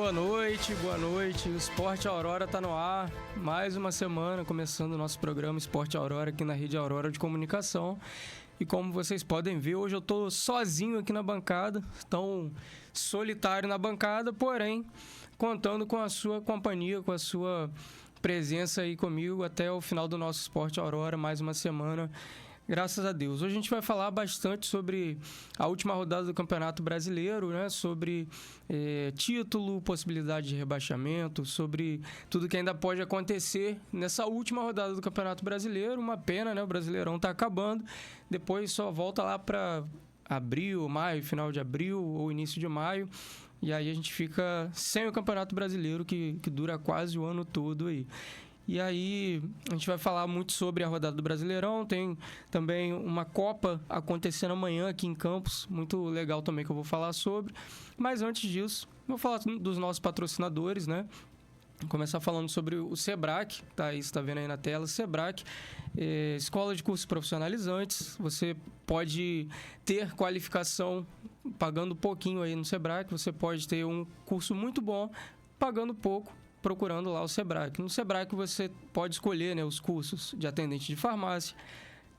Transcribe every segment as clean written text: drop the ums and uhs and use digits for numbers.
Boa noite. O Esporte Aurora está no ar. Mais uma semana começando o nosso programa Esporte Aurora aqui na Rede Aurora de Comunicação. E como vocês podem ver, hoje eu estou sozinho aqui na bancada, tão solitário na bancada, porém contando com a sua companhia, com a sua presença aí comigo até o final do nosso Esporte Aurora, mais uma semana. Graças a Deus. Hoje a gente vai falar bastante sobre a última rodada do Campeonato Brasileiro, né? Sobre título, possibilidade de rebaixamento, sobre tudo que ainda pode acontecer nessa última rodada do Campeonato Brasileiro. Uma pena, né? O Brasileirão está acabando. Depois só volta lá para abril, maio, final de abril ou início de maio. E aí a gente fica sem o Campeonato Brasileiro, que dura quase o ano todo aí. E aí, a gente vai falar muito sobre a rodada do Brasileirão. Tem também uma Copa acontecendo amanhã aqui em Campos, muito legal também que eu vou falar sobre. Mas antes disso, vou falar dos nossos patrocinadores, né? Vou começar falando sobre o Sebrae, tá aí, você está vendo aí na tela. Sebrae, escola de cursos profissionalizantes. Você pode ter qualificação pagando pouquinho aí no Sebrae. Você pode ter um curso muito bom pagando pouco, procurando lá o Sebrae. No Sebrae você pode escolher, né, os cursos de atendente de farmácia,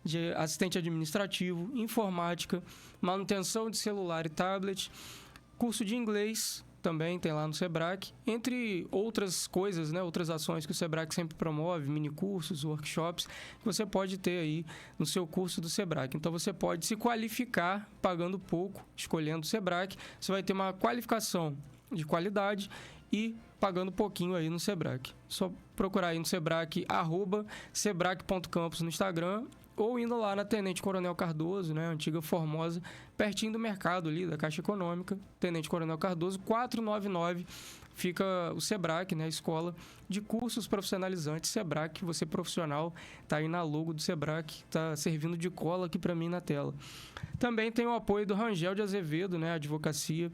de assistente administrativo, informática, manutenção de celular e tablet, curso de inglês também tem lá no Sebrae, entre outras coisas, né, outras ações que o Sebrae sempre promove, minicursos, workshops, que você pode ter aí no seu curso do Sebrae. Então você pode se qualificar pagando pouco, escolhendo o Sebrae. Você vai ter uma qualificação de qualidade e pagando pouquinho aí no Sebrae. Só procurar aí no Sebrae, @sebrae.campus no Instagram, ou indo lá na Tenente Coronel Cardoso, né, antiga Formosa, pertinho do mercado ali, da Caixa Econômica, Tenente Coronel Cardoso, 499, fica o Sebrae, né, a escola de cursos profissionalizantes Sebrae, você profissional, tá aí na logo do Sebrae, que tá servindo de cola aqui para mim na tela. Também tem o apoio do Rangel de Azevedo, né, advocacia,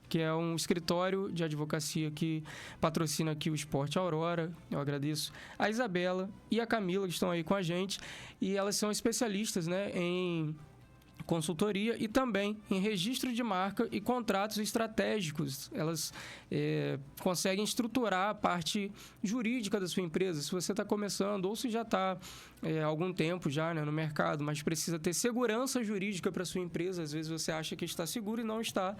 que é um escritório de advocacia que patrocina aqui o Esporte Aurora. Eu agradeço a Isabela e a Camila, que estão aí com a gente, e elas são especialistas, né, em consultoria e também em registro de marca e contratos estratégicos. Elas conseguem estruturar a parte jurídica da sua empresa. Se você está começando ou se já está há algum tempo já, né, no mercado, mas precisa ter segurança jurídica para sua empresa, às vezes você acha que está seguro e não está,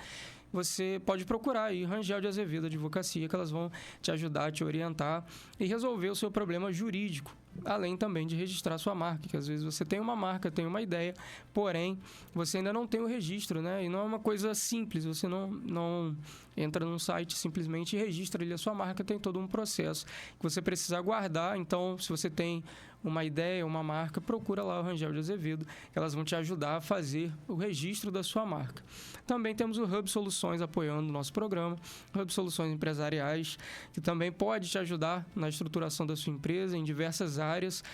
você pode procurar aí Rangel de Azevedo Advocacia, que elas vão te ajudar, te orientar e resolver o seu problema jurídico, além também de registrar sua marca, que às vezes você tem uma marca, tem uma ideia, porém você ainda não tem o registro, né? E não é uma coisa simples, você não entra num site simplesmente e registra ali a sua marca, tem todo um processo que você precisa guardar. Então, se você tem uma ideia, uma marca, procura lá o Rangel de Azevedo, que elas vão te ajudar a fazer o registro da sua marca. Também temos o Hub Soluções apoiando o nosso programa, Hub Soluções Empresariais, que também pode te ajudar na estruturação da sua empresa em diversas áreas.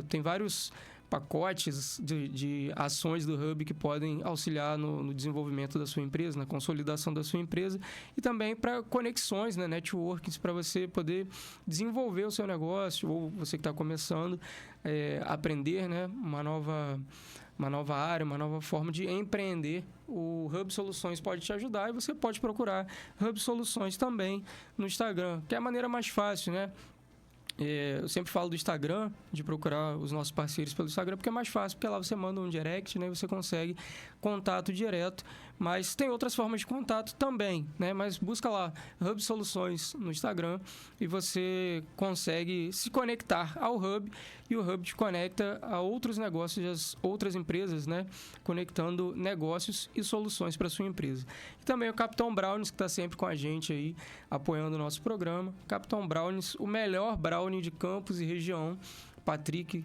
Tem vários pacotes de ações do Hub que podem auxiliar no desenvolvimento da sua empresa, na consolidação da sua empresa, e também para conexões, né, networkings, para você poder desenvolver o seu negócio, ou você que está começando, aprender, né, uma nova área, uma nova forma de empreender. O Hub Soluções pode te ajudar e você pode procurar Hub Soluções também no Instagram, que é a maneira mais fácil, né? Eu sempre falo do Instagram, de procurar os nossos parceiros pelo Instagram, porque é mais fácil, porque lá você manda um direct, né, você consegue contato direto, mas tem outras formas de contato também, né, mas busca lá Hub Soluções no Instagram e você consegue se conectar ao Hub, e o Hub te conecta a outros negócios, as outras empresas, né, conectando negócios e soluções para sua empresa. E também o Capitão Brownies, que está sempre com a gente aí, apoiando o nosso programa. Capitão Brownies, o melhor brownie de Campos e região. Patrick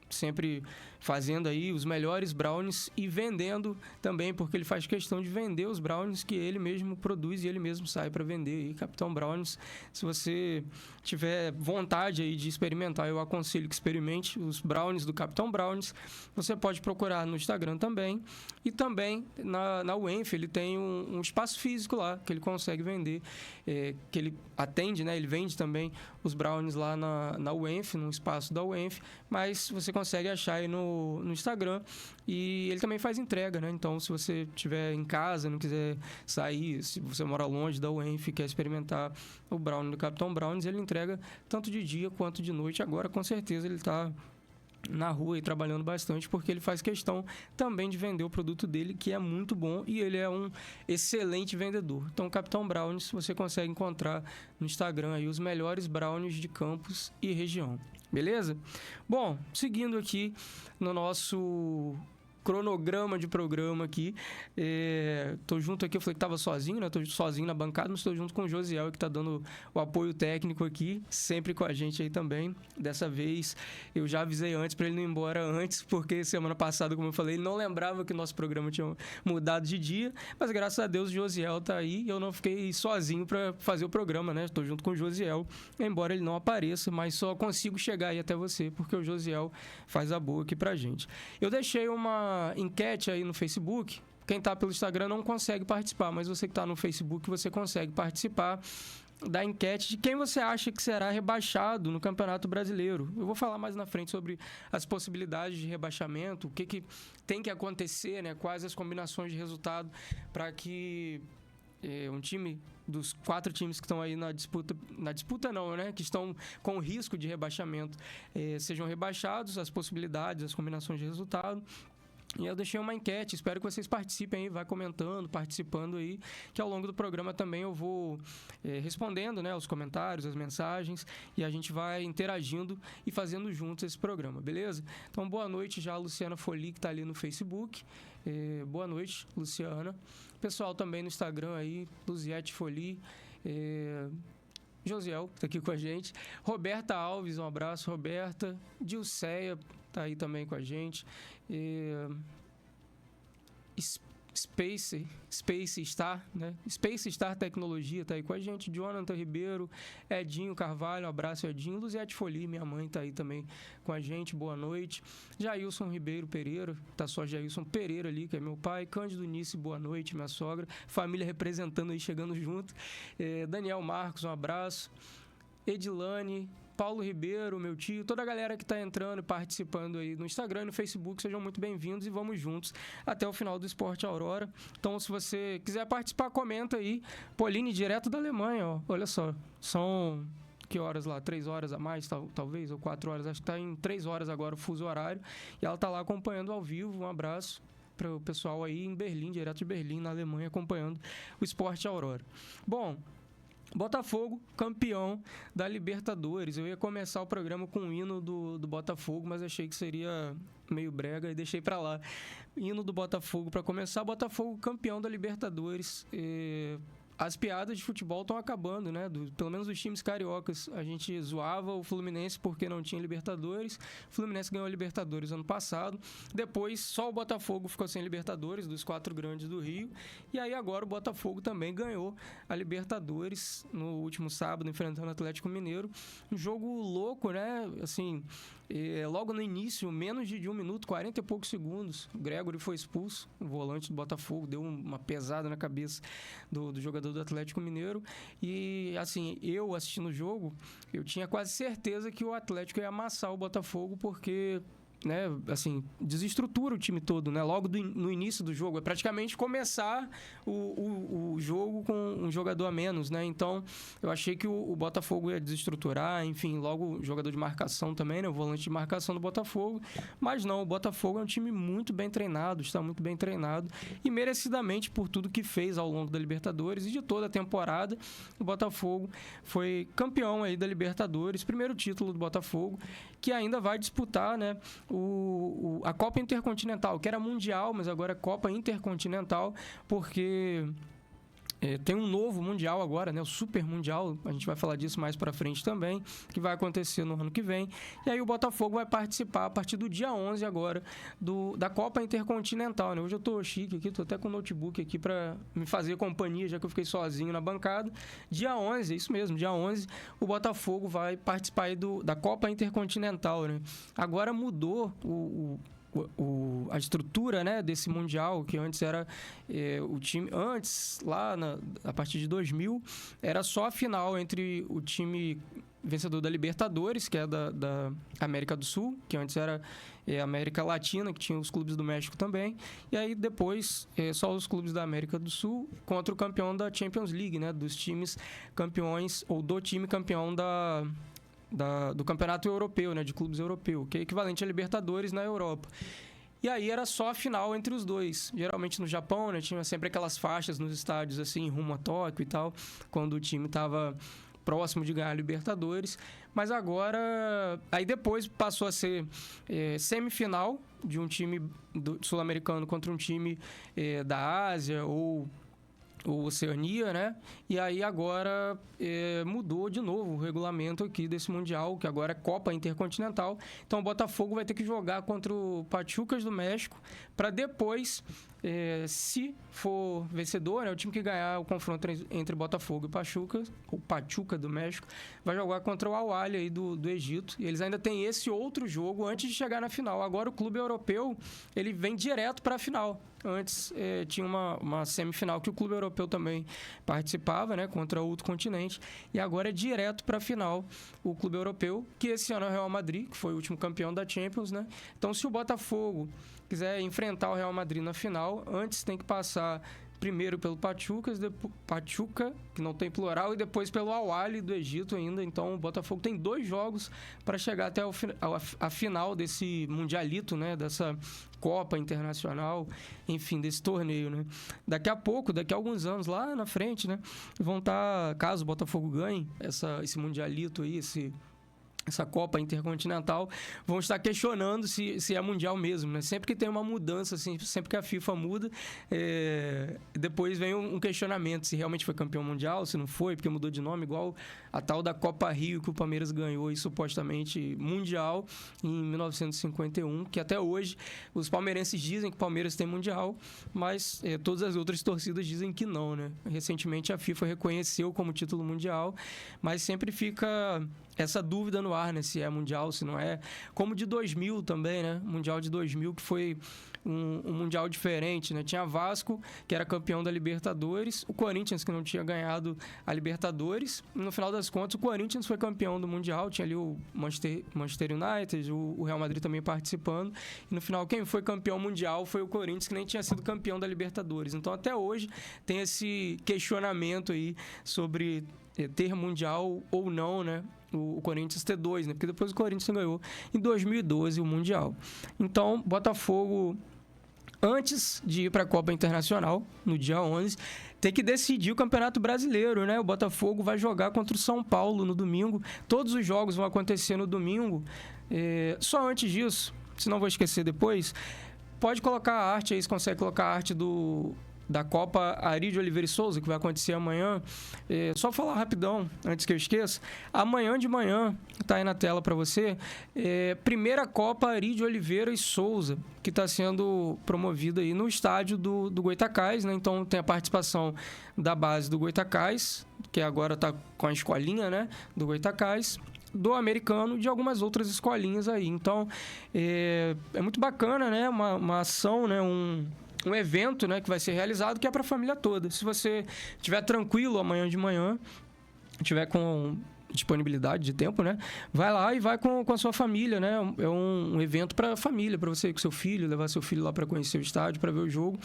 sempre fazendo aí os melhores brownies e vendendo também, porque ele faz questão de vender os brownies que ele mesmo produz e ele mesmo sai para vender. E Capitão Brownies, se você tiver vontade aí de experimentar, eu aconselho que experimente os brownies do Capitão Brownies. Você pode procurar no Instagram também, e também na UENF ele tem um espaço físico lá que ele consegue vender, que ele atende, né? Ele vende também os brownies lá na UENF, no espaço da UENF, mas você consegue achar aí no Instagram. E ele também faz entrega, né? Então, se você estiver em casa, não quiser sair, se você mora longe da UENF e quer experimentar o brownie do Capitão Brownies, ele entrega tanto de dia quanto de noite. Agora, com certeza, ele está na rua e trabalhando bastante, porque ele faz questão também de vender o produto dele, que é muito bom, e ele é um excelente vendedor. Então, Capitão Brownies, você consegue encontrar no Instagram aí os melhores brownies de Campos e região. Beleza? Bom, seguindo aqui no nosso cronograma de programa aqui. Tô junto aqui, eu falei que tava sozinho, né? Tô sozinho na bancada, mas estou junto com o Josiel, que tá dando o apoio técnico aqui, sempre com a gente aí também. Dessa vez, eu já avisei antes para ele não ir embora antes, porque semana passada, como eu falei, ele não lembrava que o nosso programa tinha mudado de dia, mas graças a Deus o Josiel tá aí e eu não fiquei sozinho para fazer o programa, né? Tô junto com o Josiel, embora ele não apareça, mas só consigo chegar aí até você, porque o Josiel faz a boa aqui pra gente. Eu deixei uma enquete aí no Facebook. Quem está pelo Instagram não consegue participar, mas você que está no Facebook, você consegue participar da enquete de quem você acha que será rebaixado no Campeonato Brasileiro. Eu vou falar mais na frente sobre as possibilidades de rebaixamento, o que tem que acontecer, né? Quais as combinações de resultado para que um time dos 4 times que estão aí na disputa não, né? Que estão com risco de rebaixamento, sejam rebaixados, as possibilidades, as combinações de resultado. E eu deixei uma enquete, espero que vocês participem aí, vai comentando, participando aí, que ao longo do programa também eu vou respondendo, né, os comentários, as mensagens, e a gente vai interagindo e fazendo juntos esse programa, beleza? Então, boa noite já a Luciana Foli, que está ali no Facebook. Boa noite, Luciana. Pessoal também no Instagram aí, Luziette Foli, Josiel, tá aqui com a gente. Roberta Alves, um abraço, Roberta. Dilceia tá aí também com a gente. Space Star, né? Space Star Tecnologia tá aí com a gente. Jonathan Ribeiro, Edinho Carvalho, um abraço, Edinho. Luziette Foli, minha mãe, tá aí também com a gente, boa noite. Jailson Ribeiro Pereira, tá só Jailson Pereira ali, que é meu pai. Cândido Nice, boa noite, minha sogra. Família representando aí, chegando junto. Daniel Marcos, um abraço. Edilane, Paulo Ribeiro, meu tio, toda a galera que está entrando e participando aí no Instagram e no Facebook, sejam muito bem-vindos e vamos juntos até o final do Esporte Aurora. Então, se você quiser participar, comenta aí. Pauline, direto da Alemanha, ó. Olha só, são... que horas lá? 3 horas a mais, talvez, ou 4 horas. Acho que está em 3 horas agora o fuso horário. E ela está lá acompanhando ao vivo. Um abraço para o pessoal aí em Berlim, direto de Berlim, na Alemanha, acompanhando o Esporte Aurora. Bom, Botafogo, campeão da Libertadores. Eu ia começar o programa com o hino do Botafogo, mas achei que seria meio brega e deixei pra lá. Hino do Botafogo para começar. Botafogo, campeão da Libertadores. As piadas de futebol estão acabando, né? Pelo menos os times cariocas. A gente zoava o Fluminense porque não tinha Libertadores. O Fluminense ganhou a Libertadores ano passado. Depois, só o Botafogo ficou sem Libertadores, dos 4 grandes do Rio. E aí, agora, o Botafogo também ganhou a Libertadores no último sábado, enfrentando o Atlético Mineiro. Um jogo louco, né? Assim, logo no início, menos de 1 minuto, 40 e poucos segundos, o Gregory foi expulso, o volante do Botafogo, deu uma pesada na cabeça do jogador do Atlético Mineiro. E assim, eu assistindo o jogo, eu tinha quase certeza que o Atlético ia amassar o Botafogo, porque, né, assim, desestrutura o time todo, né? Logo no início do jogo, é praticamente começar o jogo com um jogador a menos, né? Então, eu achei que o Botafogo ia desestruturar, enfim, logo o jogador de marcação também, né? O volante de marcação do Botafogo, mas não, o Botafogo é um time muito bem treinado, está muito bem treinado e merecidamente por tudo que fez ao longo da Libertadores e de toda a temporada, o Botafogo foi campeão aí da Libertadores, primeiro título do Botafogo, que ainda vai disputar, né, a Copa Intercontinental, que era mundial, mas agora é Copa Intercontinental, porque tem um novo mundial agora, né, o Super Mundial, a gente vai falar disso mais pra frente também, que vai acontecer no ano que vem, e aí o Botafogo vai participar a partir do dia 11 agora da Copa Intercontinental, né? Hoje eu tô chique aqui, tô até com o notebook aqui pra me fazer companhia, já que eu fiquei sozinho na bancada. Dia 11, é isso mesmo, dia 11, o Botafogo vai participar aí da Copa Intercontinental, né? Agora mudou a estrutura, né, desse Mundial, que antes era o time... Antes, lá a partir de 2000, era só a final entre o time vencedor da Libertadores, que é da América do Sul, que antes era América Latina, que tinha os clubes do México também. E aí depois só os clubes da América do Sul contra o campeão da Champions League, né? Dos times campeões, ou do time campeão do campeonato europeu, né? De clubes europeu, que é equivalente a Libertadores na Europa. E aí era só a final entre os dois. Geralmente no Japão, né? Tinha sempre aquelas faixas nos estádios, assim, rumo a Tóquio e tal, quando o time estava próximo de ganhar a Libertadores. Mas agora... Aí depois passou a ser semifinal de um time sul-americano contra um time da Ásia ou Oceania, né? E aí agora mudou de novo o regulamento aqui desse Mundial, que agora é Copa Intercontinental. Então o Botafogo vai ter que jogar contra o Pachucas do México para depois, se for vencedor, né, o time que ganhar o confronto entre Botafogo e Pachuca, o Pachuca do México, vai jogar contra o Al-Ahly aí do Egito. E eles ainda têm esse outro jogo antes de chegar na final. Agora o clube europeu, ele vem direto para a final. Antes tinha uma semifinal que o clube europeu também participava, né, contra outro continente, e agora é direto para a final o clube europeu, que esse ano é o Real Madrid, que foi o último campeão da Champions, né? Então, se o Botafogo quiser enfrentar o Real Madrid na final, antes tem que passar primeiro pelo Pachuca, que não tem plural, e depois pelo Al-Ahly do Egito ainda. Então o Botafogo tem 2 jogos para chegar até a final desse mundialito, né? Dessa Copa Internacional, enfim, desse torneio, né? Daqui a pouco, daqui a alguns anos lá na frente, né? Vão estar, caso o Botafogo ganhe esse mundialito aí, essa Copa Intercontinental, vão estar questionando se é mundial mesmo, né? Sempre que tem uma mudança, assim, sempre que a FIFA muda, depois vem um questionamento se realmente foi campeão mundial, se não foi, porque mudou de nome, igual a tal da Copa Rio que o Palmeiras ganhou, e supostamente mundial, em 1951, que até hoje os palmeirenses dizem que o Palmeiras tem mundial, mas todas as outras torcidas dizem que não, né? Recentemente a FIFA reconheceu como título mundial, mas sempre fica essa dúvida no ar, né? Se é mundial, se não é. Como de 2000 também, né? Mundial de 2000, que foi um mundial diferente, né? Tinha Vasco, que era campeão da Libertadores, o Corinthians, que não tinha ganhado a Libertadores. No final das contas, o Corinthians foi campeão do mundial. Tinha ali o Manchester United, o Real Madrid também participando. E no final, quem foi campeão mundial foi o Corinthians, que nem tinha sido campeão da Libertadores. Então, até hoje, tem esse questionamento aí sobre ter mundial ou não, né? O Corinthians ter 2, né? Porque depois o Corinthians ganhou em 2012 o Mundial. Então, Botafogo, antes de ir para a Copa Internacional, no dia 11, tem que decidir o Campeonato Brasileiro, né? O Botafogo vai jogar contra o São Paulo no domingo. Todos os jogos vão acontecer no domingo. Só antes disso, senão vou esquecer depois, pode colocar a arte aí, se consegue colocar a arte da Copa Ari de Oliveira e Souza, que vai acontecer amanhã. Só falar rapidão, antes que eu esqueça. Amanhã de manhã, tá aí na tela para você, primeira Copa Ari de Oliveira e Souza, que está sendo promovida aí no estádio do Goytacás, né? Então tem a participação da base do Goytacás, que agora está com a escolinha, né, do Goytacás, do Americano, de algumas outras escolinhas aí. Então é muito bacana, né? Uma ação, né? Um evento, né, que vai ser realizado, que é para a família toda. Se você estiver tranquilo amanhã de manhã, estiver com disponibilidade de tempo, né, vai lá e vai com a sua família, né? É um evento para a família, para você ir com seu filho, levar seu filho lá para conhecer o estádio, para ver o jogo.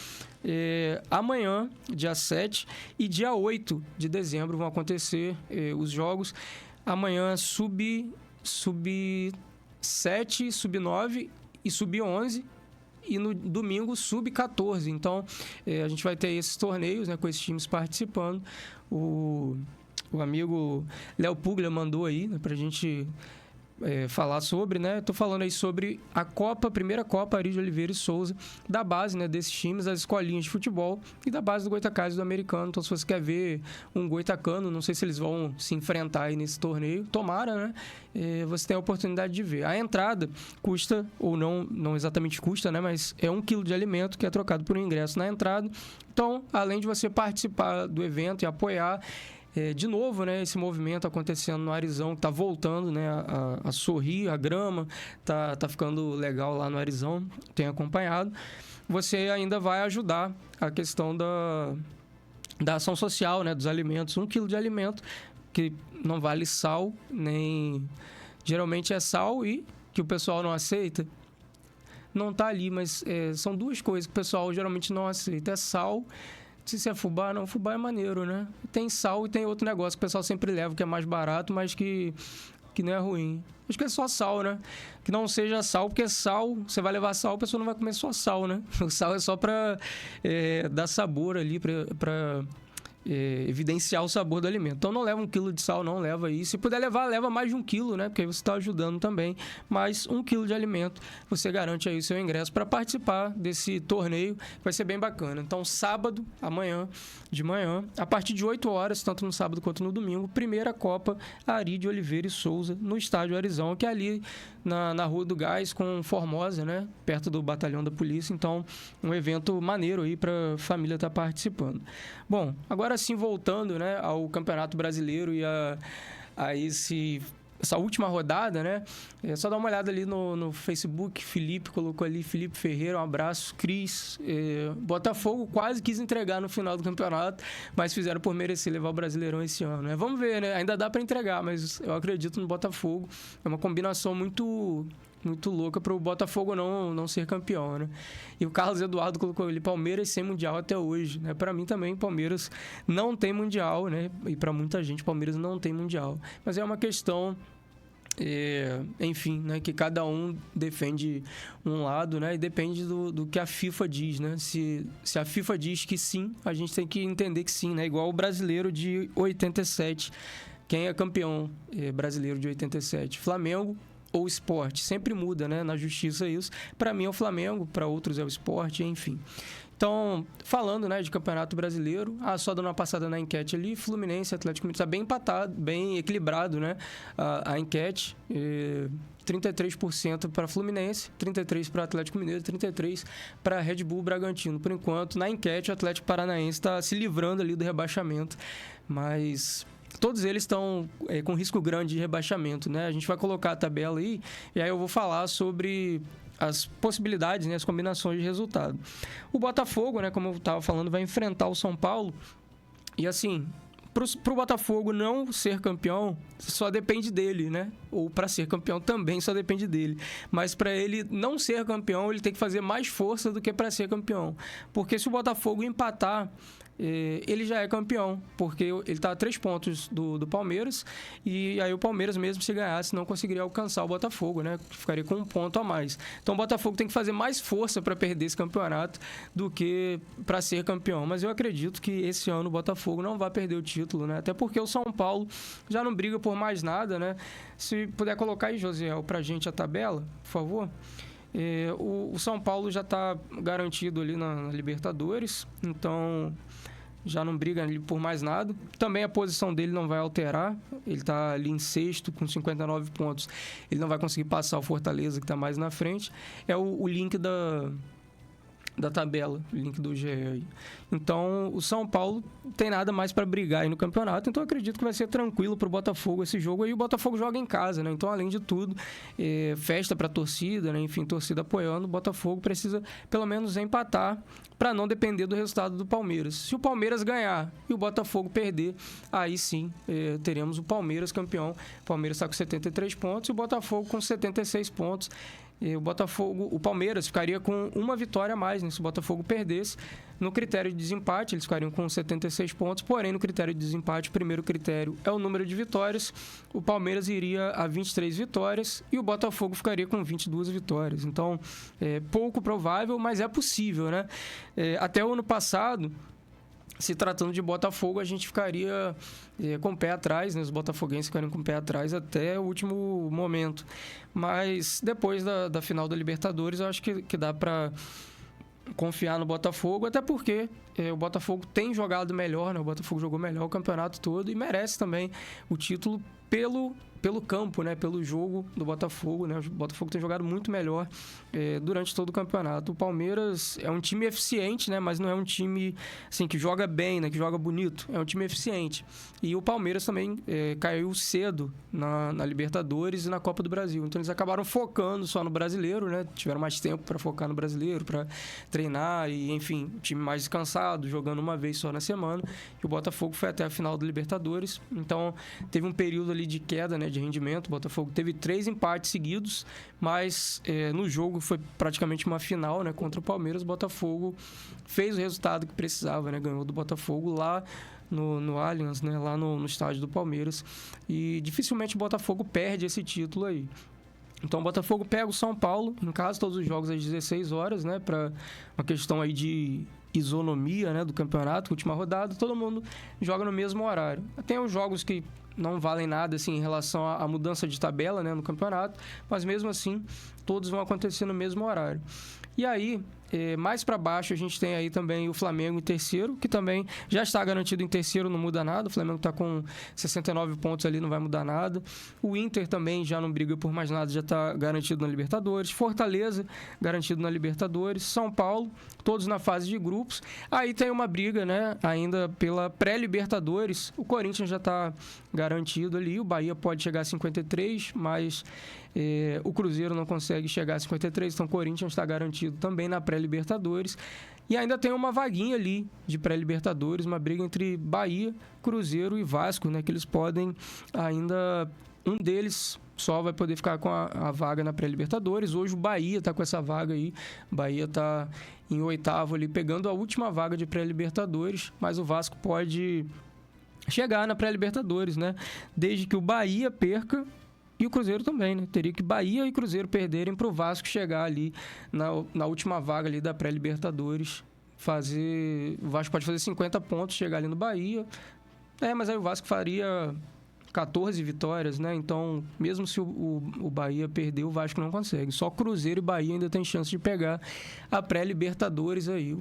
Amanhã, dia 7 e dia 8 de dezembro vão acontecer os jogos. Amanhã sub-7, sub-9 e sub-11. E no domingo, sub-14. Então, a gente vai ter esses torneios, né, com esses times participando. O amigo Léo Puglia mandou aí, né, pra gente falar sobre, né? Tô falando aí sobre a primeira Copa Ari de Oliveira e Souza, da base, né, desses times, das escolinhas de futebol e da base do Goytacás e do Americano. Então, se você quer ver um goitacano, não sei se eles vão se enfrentar aí nesse torneio, tomara, né? Você tem a oportunidade de ver. A entrada custa, ou não exatamente custa, né? Mas é 1 quilo de alimento que é trocado por um ingresso na entrada. Então, além de você participar do evento e apoiar, de novo, né, esse movimento acontecendo no Arizão, que está voltando, né, a sorrir, a grama tá ficando legal lá no Arizão, tem acompanhado. Você ainda vai ajudar a questão da ação social, né, dos alimentos. 1 quilo de alimento que não vale sal, nem... Geralmente é sal e que o pessoal não aceita. Não tá ali, mas são duas coisas que o pessoal geralmente não aceita. É sal, se é fubá, não. Fubá é maneiro, né? Tem sal e tem outro negócio que o pessoal sempre leva, que é mais barato, mas que não é ruim. Acho que é só sal, né? Que não seja sal, porque sal, você vai levar sal, a pessoa não vai comer só sal, né? O sal é só pra dar sabor ali, pra evidenciar o sabor do alimento. Então não leva 1 quilo de sal, não leva isso. Se puder levar, leva mais de 1 quilo, né? Porque aí você está ajudando também. Mais 1 quilo de alimento, você garante aí o seu ingresso para participar desse torneio, que vai ser bem bacana. Então, sábado, amanhã, de manhã, a partir de 8 horas, tanto no sábado quanto no domingo, primeira Copa Ari de Oliveira e Souza, no estádio Arizão, que é ali na Rua do Gás, com Formosa, né? Perto do batalhão da polícia. Então, um evento maneiro aí para a família estar participando. Bom, agora sim, voltando, né, ao Campeonato Brasileiro e a essa última rodada, né? É só dar uma olhada ali no Facebook. Felipe colocou ali, Felipe Ferreira, um abraço. Cris, Botafogo quase quis entregar no final do campeonato, mas fizeram por merecer levar o Brasileirão esse ano, né? Vamos ver, né? Ainda dá para entregar, mas eu acredito no Botafogo. É uma combinação muito louca para o Botafogo não ser campeão, né? E o Carlos Eduardo colocou ele, Palmeiras sem Mundial até hoje, né? Para mim também, Palmeiras não tem Mundial, né? E para muita gente, Palmeiras não tem Mundial. Mas é uma questão... enfim, né, que cada um defende um lado, né, e depende do que a FIFA diz, né? Se a FIFA diz que sim, a gente tem que entender que sim, né? Igual o brasileiro de 87. Quem é campeão brasileiro de 87? Flamengo ou Sport? Sempre muda, né? Na justiça isso. Para mim é o Flamengo, para outros é o Sport, enfim. Então, falando, né, de Campeonato Brasileiro, só dando uma passada na enquete ali, Fluminense, Atlético Mineiro, está bem empatado, bem equilibrado, né, a enquete, 33% para Fluminense, 33% para Atlético Mineiro, 33% para Red Bull Bragantino. Por enquanto, na enquete, o Atlético Paranaense está se livrando ali do rebaixamento, mas... Todos eles estão com risco grande de rebaixamento, né? A gente vai colocar a tabela aí e aí eu vou falar sobre as possibilidades, né? As combinações de resultado. O Botafogo, né? Como eu estava falando, vai enfrentar o São Paulo. E assim, para o Botafogo não ser campeão, só depende dele, né? Ou para ser campeão também só depende dele. Mas para ele não ser campeão, ele tem que fazer mais força do que para ser campeão. Porque se o Botafogo empatar... ele já é campeão, porque ele está a 3 pontos do Palmeiras, e aí o Palmeiras, mesmo se ganhasse, não conseguiria alcançar o Botafogo, né? Ficaria com 1 ponto a mais. Então o Botafogo tem que fazer mais força para perder esse campeonato do que para ser campeão. Mas eu acredito que esse ano o Botafogo não vai perder o título, né? Até porque o São Paulo já não briga por mais nada, né? Se puder colocar aí, Josiel, para a gente a tabela, por favor. O São Paulo já está garantido ali na Libertadores, então já não briga ali por mais nada. Também a posição dele não vai alterar, ele está ali em sexto com 59 pontos, ele não vai conseguir passar o Fortaleza, que está mais na frente. É o link da tabela, o link do GE aí. Então, o São Paulo tem nada mais para brigar aí no campeonato, então eu acredito que vai ser tranquilo para o Botafogo esse jogo aí. O Botafogo joga em casa, né? Então, além de tudo, festa para a torcida, né? Enfim, torcida apoiando, o Botafogo precisa pelo menos empatar para não depender do resultado do Palmeiras. Se o Palmeiras ganhar e o Botafogo perder, aí sim teremos o Palmeiras campeão. O Palmeiras está com 73 pontos e o Botafogo com 76 pontos. O Palmeiras ficaria com uma vitória a mais, né? Se o Botafogo perdesse. No critério de desempate, eles ficariam com 76 pontos, porém, no critério de desempate, o primeiro critério é o número de vitórias. O Palmeiras iria a 23 vitórias e o Botafogo ficaria com 22 vitórias. Então, é pouco provável, mas é possível, né? Até o ano passado, se tratando de Botafogo, a gente ficaria com o pé atrás, né? Os botafoguenses ficariam com o pé atrás até o último momento. Mas depois da final da Libertadores, eu acho que dá para confiar no Botafogo, até porque o Botafogo tem jogado melhor, né? O Botafogo jogou melhor o campeonato todo e merece também o título pelo campo, né? Pelo jogo do Botafogo, né? O Botafogo tem jogado muito melhor durante todo o campeonato. O Palmeiras é um time eficiente, né? Mas não é um time assim, que joga bem, né? Que joga bonito. É um time eficiente. E o Palmeiras também caiu cedo na Libertadores e na Copa do Brasil. Então eles acabaram focando só no brasileiro, né? Tiveram mais tempo para focar no brasileiro, para treinar e, enfim, o time mais descansado, jogando uma vez só na semana. E o Botafogo foi até a final do Libertadores. Então teve um período ali de queda, né? De rendimento. O Botafogo teve 3 empates seguidos, mas no jogo foi praticamente uma final, né? Contra o Palmeiras. O Botafogo fez o resultado que precisava, né? Ganhou do Botafogo lá no Allianz, né? Lá no estádio do Palmeiras. E dificilmente o Botafogo perde esse título aí. Então o Botafogo pega o São Paulo em casa, todos os jogos às 16 horas, né? Para uma questão aí de isonomia, né, do campeonato, última rodada, todo mundo joga no mesmo horário. Tem os jogos que não valem nada assim, em relação à mudança de tabela, né, no campeonato, mas mesmo assim todos vão acontecer no mesmo horário. E aí, mais para baixo, a gente tem aí também o Flamengo em terceiro, que também já está garantido em terceiro, não muda nada. O Flamengo está com 69 pontos ali, não vai mudar nada. O Inter também já não briga por mais nada, já está garantido na Libertadores. Fortaleza, garantido na Libertadores. São Paulo, todos na fase de grupos. Aí tem uma briga, né, ainda pela pré-Libertadores. O Corinthians já está garantido ali. O Bahia pode chegar a 53, mas o Cruzeiro não consegue chegar a 53, então o Corinthians está garantido também na pré-Libertadores. E ainda tem uma vaguinha ali de pré-Libertadores, uma briga entre Bahia, Cruzeiro e Vasco, né, que eles podem ainda... Um deles só vai poder ficar com a vaga na pré-Libertadores. Hoje o Bahia está com essa vaga aí. O Bahia está em 8º ali, pegando a última vaga de pré-Libertadores, mas o Vasco pode chegar na pré-Libertadores, né? Desde que o Bahia perca e o Cruzeiro também, né? Teria que Bahia e Cruzeiro perderem para o Vasco chegar ali na última vaga ali da pré-Libertadores. O Vasco pode fazer 50 pontos, chegar ali no Bahia. Mas aí o Vasco faria 14 vitórias, né? Então, mesmo se o Bahia perder, o Vasco não consegue. Só Cruzeiro e Bahia ainda tem chance de pegar a pré-Libertadores aí.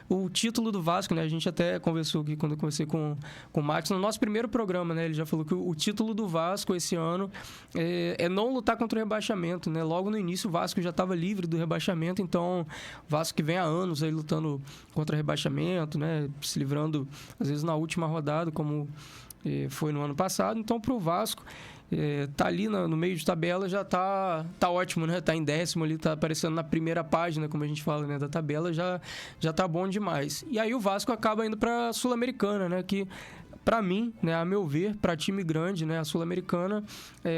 O título do Vasco, né? A gente até conversou aqui quando eu conversei com o Max no nosso primeiro programa, né? Ele já falou que o título do Vasco esse ano é não lutar contra o rebaixamento, né? Logo no início o Vasco já estava livre do rebaixamento, então o Vasco que vem há anos aí lutando contra o rebaixamento, né? Se livrando, às vezes, na última rodada, como foi no ano passado. Então, para o Vasco, tá ali no meio de tabela, já tá ótimo, né? Tá em 10º ali, tá aparecendo na primeira página, como a gente fala, né, da tabela, já tá bom demais. E aí o Vasco acaba indo para a Sul-Americana, né, que para mim, né, a meu ver, para time grande, né, a Sul-Americana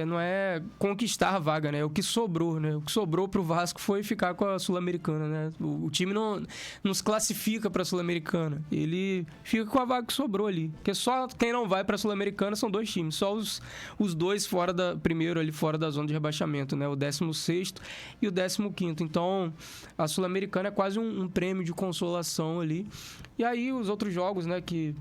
não é conquistar a vaga, né, é o que sobrou, né? O que sobrou pro Vasco foi ficar com a Sul-Americana, né? O time não se classifica para a Sul-Americana, ele fica com a vaga que sobrou ali, porque só quem não vai para a Sul-Americana são 2 times, só os 2 primeiro ali fora da zona de rebaixamento, né, o 16º e o 15º. Então, a Sul-Americana é quase um prêmio de consolação ali. E aí os outros jogos, né, que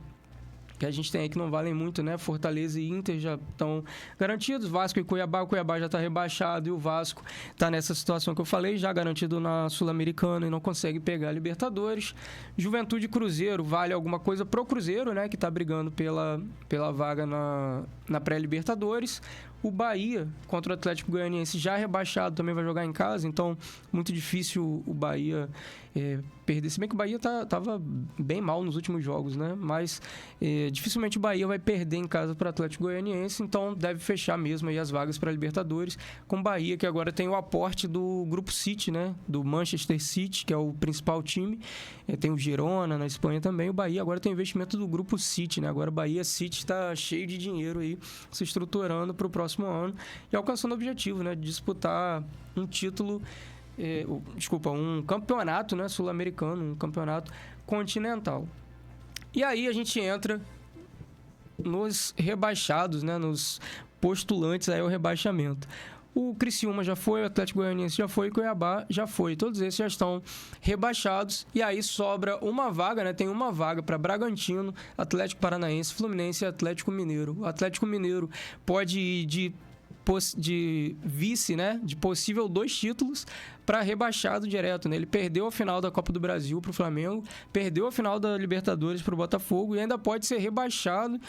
a gente tem aí que não valem muito, né? Fortaleza e Inter já estão garantidos. Vasco e Cuiabá. O Cuiabá já está rebaixado e o Vasco está nessa situação que eu falei, já garantido na Sul-Americana e não consegue pegar a Libertadores. Juventude e Cruzeiro, vale alguma coisa pro Cruzeiro, né? Que está brigando pela vaga na pré-Libertadores. O Bahia contra o Atlético Goianiense já rebaixado também vai jogar em casa, então muito difícil o Bahia perder. Se bem que o Bahia estava bem mal nos últimos jogos, né? Mas dificilmente o Bahia vai perder em casa para o Atlético Goianiense, então deve fechar mesmo aí as vagas para a Libertadores, com o Bahia, que agora tem o aporte do Grupo City, né? Do Manchester City, que é o principal time. Tem o Girona na Espanha também. O Bahia agora tem o investimento do Grupo City, né? Agora o Bahia City está cheio de dinheiro aí, se estruturando para o próximo ano e alcançando o objetivo, né, de disputar um título, um campeonato, né, sul-americano, um campeonato continental. E aí a gente entra nos rebaixados, né, nos postulantes aí ao rebaixamento. O Criciúma já foi, o Atlético Goianiense já foi, o Cuiabá já foi. Todos esses já estão rebaixados. E aí sobra uma vaga, né? Tem uma vaga para Bragantino, Atlético Paranaense, Fluminense e Atlético Mineiro. O Atlético Mineiro pode ir de de vice, né? De possível 2 títulos para rebaixado direto, né? Ele perdeu a final da Copa do Brasil para o Flamengo, perdeu a final da Libertadores para o Botafogo e ainda pode ser rebaixado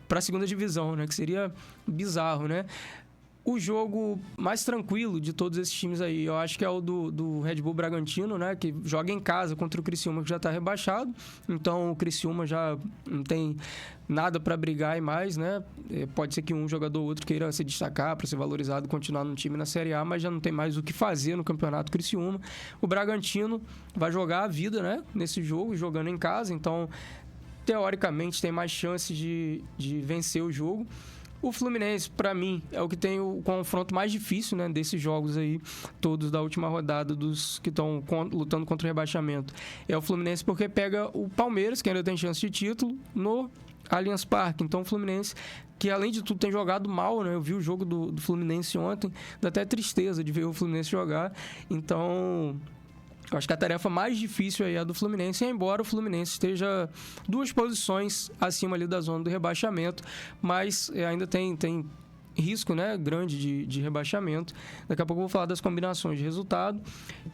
para a segunda divisão, né? Que seria bizarro, né? O jogo mais tranquilo de todos esses times aí, eu acho que é o do Red Bull Bragantino, né? Que joga em casa contra o Criciúma, que já está rebaixado. Então, o Criciúma já não tem nada para brigar e mais, né? Pode ser que um jogador ou outro queira se destacar para ser valorizado e continuar no time na Série A, mas já não tem mais o que fazer no Campeonato Criciúma. O Bragantino vai jogar a vida, né? Nesse jogo, jogando em casa. Então, teoricamente, tem mais chances de vencer o jogo. O Fluminense, para mim, é o que tem o confronto mais difícil, né, desses jogos aí, todos da última rodada, dos que estão lutando contra o rebaixamento. É o Fluminense porque pega o Palmeiras, que ainda tem chance de título, no Allianz Parque. Então, o Fluminense, que além de tudo tem jogado mal, né? Eu vi o jogo do Fluminense ontem, dá até tristeza de ver o Fluminense jogar. Então, eu acho que a tarefa mais difícil aí é a do Fluminense, embora o Fluminense esteja 2 posições acima ali da zona do rebaixamento, mas ainda tem risco, né, grande de rebaixamento. Daqui a pouco eu vou falar das combinações de resultado.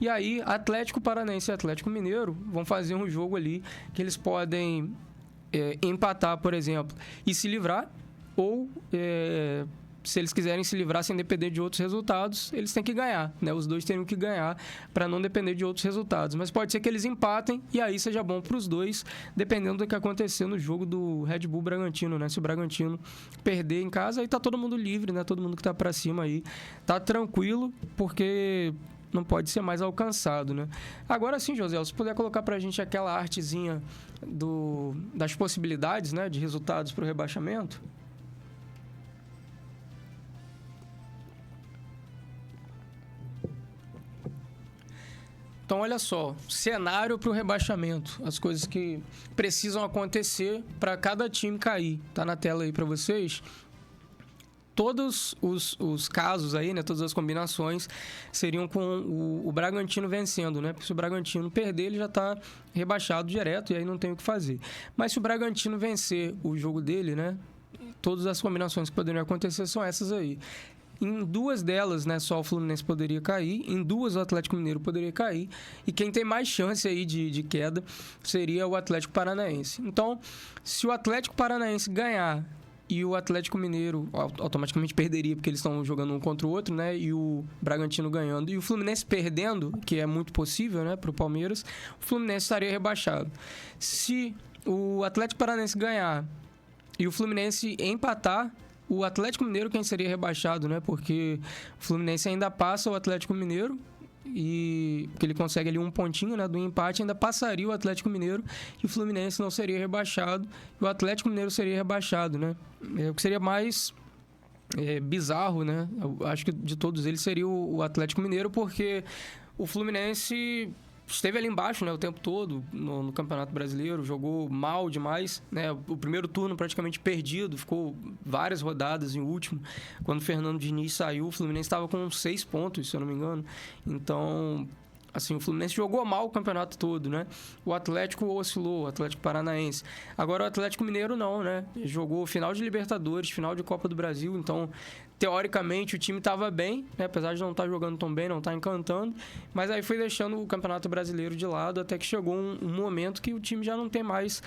E aí, Atlético Paranaense e Atlético Mineiro vão fazer um jogo ali que eles podem empatar, por exemplo, e se livrar, ou se eles quiserem se livrar sem depender de outros resultados, eles têm que ganhar, né? Os dois teriam que ganhar para não depender de outros resultados. Mas pode ser que eles empatem e aí seja bom para os dois, dependendo do que acontecer no jogo do Red Bull Bragantino, né? Se o Bragantino perder em casa, aí tá todo mundo livre, né? Todo mundo que tá para cima aí tá tranquilo, porque não pode ser mais alcançado, né? Agora sim, José, se puder colocar pra gente aquela artezinha das possibilidades, né, de resultados para o rebaixamento. Então, olha só, cenário para o rebaixamento, as coisas que precisam acontecer para cada time cair. Tá na tela aí para vocês. Todos os casos aí, né, todas as combinações seriam com o Bragantino vencendo, né? Porque se o Bragantino perder, ele já está rebaixado direto e aí não tem o que fazer. Mas se o Bragantino vencer o jogo dele, né, todas as combinações que poderiam acontecer são essas aí. Em 2 delas, né, só o Fluminense poderia cair. Em 2, o Atlético Mineiro poderia cair. E quem tem mais chance aí de queda seria o Atlético Paranaense. Então, se o Atlético Paranaense ganhar e o Atlético Mineiro automaticamente perderia, porque eles estão jogando um contra o outro, né? E o Bragantino ganhando. E o Fluminense perdendo, que é muito possível, né, para o Palmeiras, o Fluminense estaria rebaixado. Se o Atlético Paranaense ganhar e o Fluminense empatar, o Atlético Mineiro quem seria rebaixado, né? Porque o Fluminense ainda passa o Atlético Mineiro e porque ele consegue ali um pontinho, né, do empate, ainda passaria o Atlético Mineiro e o Fluminense não seria rebaixado e o Atlético Mineiro seria rebaixado, né? O que seria mais bizarro, né? Eu acho que de todos eles seria o Atlético Mineiro, porque o Fluminense esteve ali embaixo, né, o tempo todo no Campeonato Brasileiro, jogou mal demais, né? O primeiro turno praticamente perdido, ficou várias rodadas em último. Quando o Fernando Diniz saiu, o Fluminense estava com 6 pontos, se eu não me engano. Então, assim, o Fluminense jogou mal o campeonato todo, né? O Atlético oscilou, o Atlético Paranaense. Agora o Atlético Mineiro não, né? Jogou final de Libertadores, final de Copa do Brasil, então teoricamente o time estava bem, né? Apesar de não estar jogando tão bem, não estar encantando, mas aí foi deixando o Campeonato Brasileiro de lado até que chegou um momento que o time já não tem mais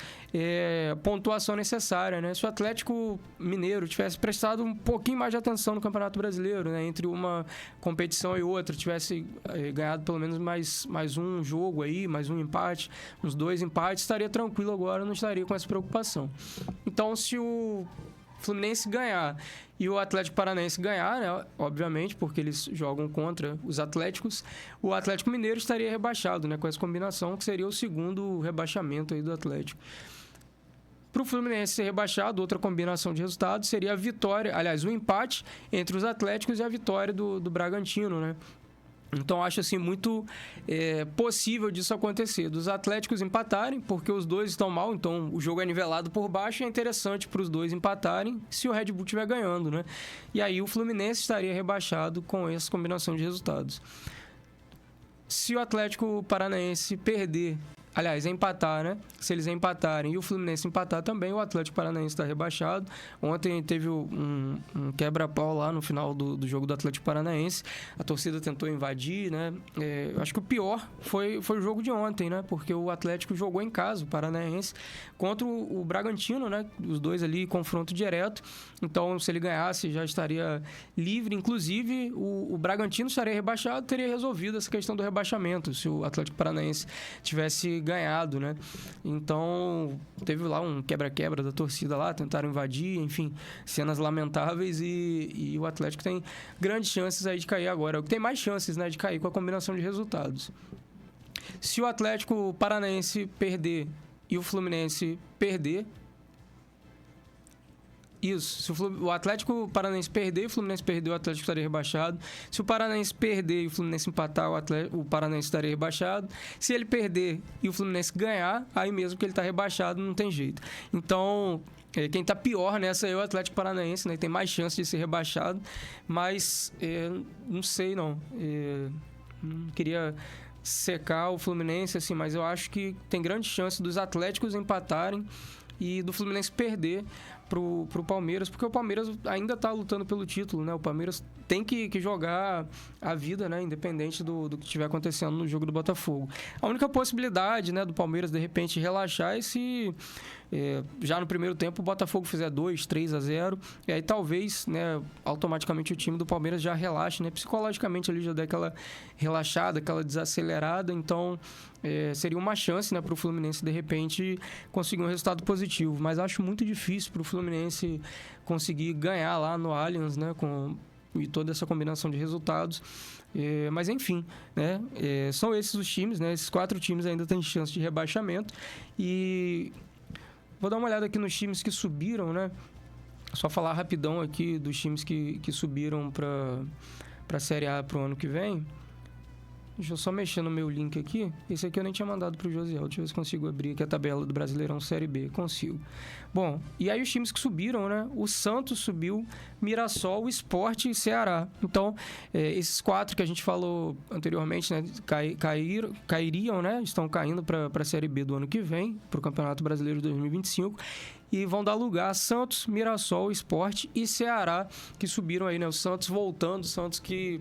pontuação necessária, né? Se o Atlético Mineiro tivesse prestado um pouquinho mais de atenção no Campeonato Brasileiro, né? Entre uma competição e outra, tivesse ganhado pelo menos mais um jogo aí, mais um empate, uns 2 empates, estaria tranquilo agora, não estaria com essa preocupação. Então, se o Fluminense ganhar e o Atlético Paranaense ganhar, né, obviamente, porque eles jogam contra os Atléticos, o Atlético Mineiro estaria rebaixado, né, com essa combinação, que seria o segundo rebaixamento aí do Atlético. Para o Fluminense ser rebaixado, outra combinação de resultados seria a vitória, aliás, o empate entre os Atléticos e a vitória do Bragantino, né? Então, acho assim muito possível disso acontecer. Dos Atléticos empatarem, porque os dois estão mal, então o jogo é nivelado por baixo e é interessante para os dois empatarem se o Red Bull estiver ganhando, né? E aí o Fluminense estaria rebaixado com essa combinação de resultados. Se o Atlético Paranaense perder Aliás, empatar, né? Se eles empatarem e o Fluminense empatar também, o Atlético Paranaense está rebaixado. Ontem teve um quebra-pau lá no final do jogo do Atlético Paranaense. A torcida tentou invadir, né? Eu acho que o pior foi o jogo de ontem, né? Porque o Atlético jogou em casa, o Paranaense, contra o Bragantino, né? Os dois ali, confronto direto. Então, se ele ganhasse, já estaria livre. Inclusive, o Bragantino estaria rebaixado, teria resolvido essa questão do rebaixamento, se o Atlético Paranaense tivesse ganhado, né? Então, teve lá um quebra-quebra da torcida lá, tentaram invadir, enfim, cenas lamentáveis e o Atlético tem grandes chances aí de cair agora. Tem mais chances, né, de cair com a combinação de resultados. Se o Atlético Paranaense perder e o Fluminense perder, isso, se o Atlético Paranaense perder e o Fluminense perder, o Atlético estaria rebaixado. Se o Paranaense perder e o Fluminense empatar, o Paranaense estaria rebaixado. Se ele perder e o Fluminense ganhar, aí mesmo que ele está rebaixado, não tem jeito. Então, quem está pior nessa é o Atlético Paranaense, né? Tem mais chance de ser rebaixado, mas não sei não. Não queria secar o Fluminense, assim, mas eu acho que tem grande chance dos Atléticos empatarem e do Fluminense perder pro Palmeiras, porque o Palmeiras ainda está lutando pelo título, né? O Palmeiras tem que jogar a vida, né? Independente do que estiver acontecendo no jogo do Botafogo. A única possibilidade, né, do Palmeiras, de repente, relaxar é se já no primeiro tempo o Botafogo fizer 2-3-0, e aí talvez, né, automaticamente o time do Palmeiras já relaxe, né? Psicologicamente ali já dá aquela relaxada, aquela desacelerada, então seria uma chance, né, para o Fluminense de repente conseguir um resultado positivo, mas acho muito difícil para o Fluminense conseguir ganhar lá no Allianz, né, e toda essa combinação de resultados. Mas enfim, né, são esses os times, né? Esses 4 times ainda têm chance de rebaixamento. E vou dar uma olhada aqui nos times que subiram, né? Só falar rapidão aqui dos times que subiram para a Série A para o ano que vem. Deixa eu só mexer no meu link aqui. Esse aqui eu nem tinha mandado para o Josiel. Deixa eu ver se consigo abrir aqui a tabela do Brasileirão Série B. Consigo. Bom, e aí os times que subiram, né? O Santos subiu, Mirassol, Sport e Ceará. Então, esses 4 que a gente falou anteriormente, né? Cairiam, né? Estão caindo para a Série B do ano que vem, para o Campeonato Brasileiro de 2025. E vão dar lugar a Santos, Mirassol, Sport e Ceará, que subiram aí, né? O Santos voltando, o Santos que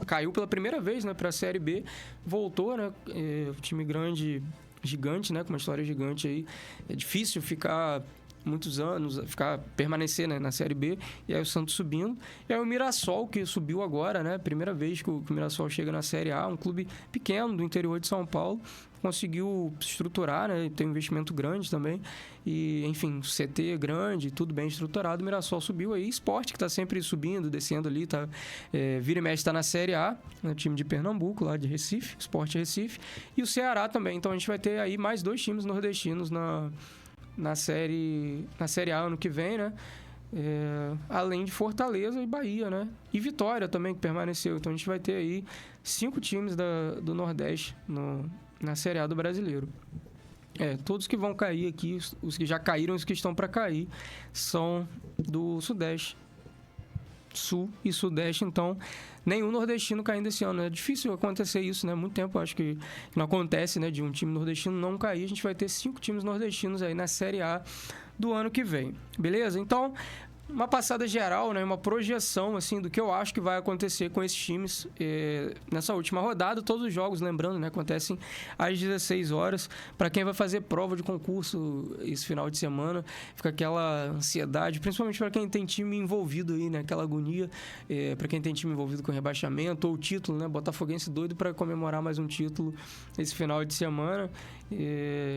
caiu pela primeira vez, né, para a Série B, voltou, né, time grande, gigante, né, com uma história gigante aí. É difícil ficar muitos anos, permanecer, né, na Série B, e aí o Santos subindo. E aí o Mirassol, que subiu agora, né, primeira vez que o Mirassol chega na Série A, um clube pequeno do interior de São Paulo, conseguiu se estruturar, né, tem um investimento grande também, e enfim, CT grande, tudo bem estruturado. O Mirassol subiu aí, Sport, que está sempre subindo, descendo ali, tá, vira e mexe está na Série A, né, time de Pernambuco, lá de Recife, Sport Recife, e o Ceará também. Então a gente vai ter aí mais 2 times nordestinos na série A ano que vem, né? Além de Fortaleza e Bahia, né? E Vitória também, que permaneceu. Então a gente vai ter aí 5 times do Nordeste na Série A do Brasileiro. Todos que vão cair aqui, os que já caíram, os que estão para cair, são do Sudeste. Sul e Sudeste, então nenhum nordestino caindo esse ano. É difícil acontecer isso, né? Muito tempo acho que não acontece, né, de um time nordestino não cair. A gente vai ter 5 times nordestinos aí na Série A do ano que vem. Beleza? Então, uma passada geral, né, uma projeção assim do que eu acho que vai acontecer com esses times nessa última rodada. Todos os jogos, lembrando, né, acontecem às 16 horas. Para quem vai fazer prova de concurso esse final de semana, fica aquela ansiedade, principalmente para quem tem time envolvido aí, né, aquela agonia, para quem tem time envolvido com rebaixamento ou título, né, botafoguense doido para comemorar mais um título esse final de semana.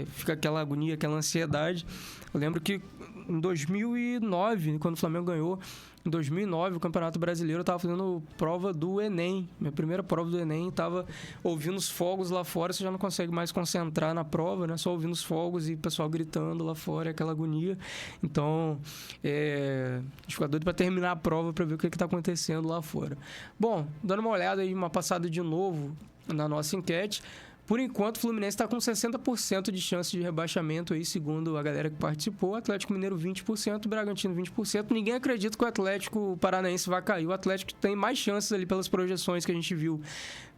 Fica aquela agonia, aquela ansiedade. Eu lembro que em 2009, quando o Flamengo ganhou, em 2009, o Campeonato Brasileiro, eu estava fazendo prova do Enem. Minha primeira prova do Enem, estava ouvindo os fogos lá fora. Você já não consegue mais concentrar na prova, né? Só ouvindo os fogos e o pessoal gritando lá fora, aquela agonia. Então, a gente fica doido para terminar a prova para ver o que está acontecendo lá fora. Bom, dando uma olhada aí, uma passada de novo na nossa enquete. Por enquanto, o Fluminense está com 60% de chance de rebaixamento aí, segundo a galera que participou. O Atlético Mineiro 20%, o Bragantino 20%. Ninguém acredita que o Atlético Paranaense vai cair. O Atlético tem mais chances ali pelas projeções que a gente viu,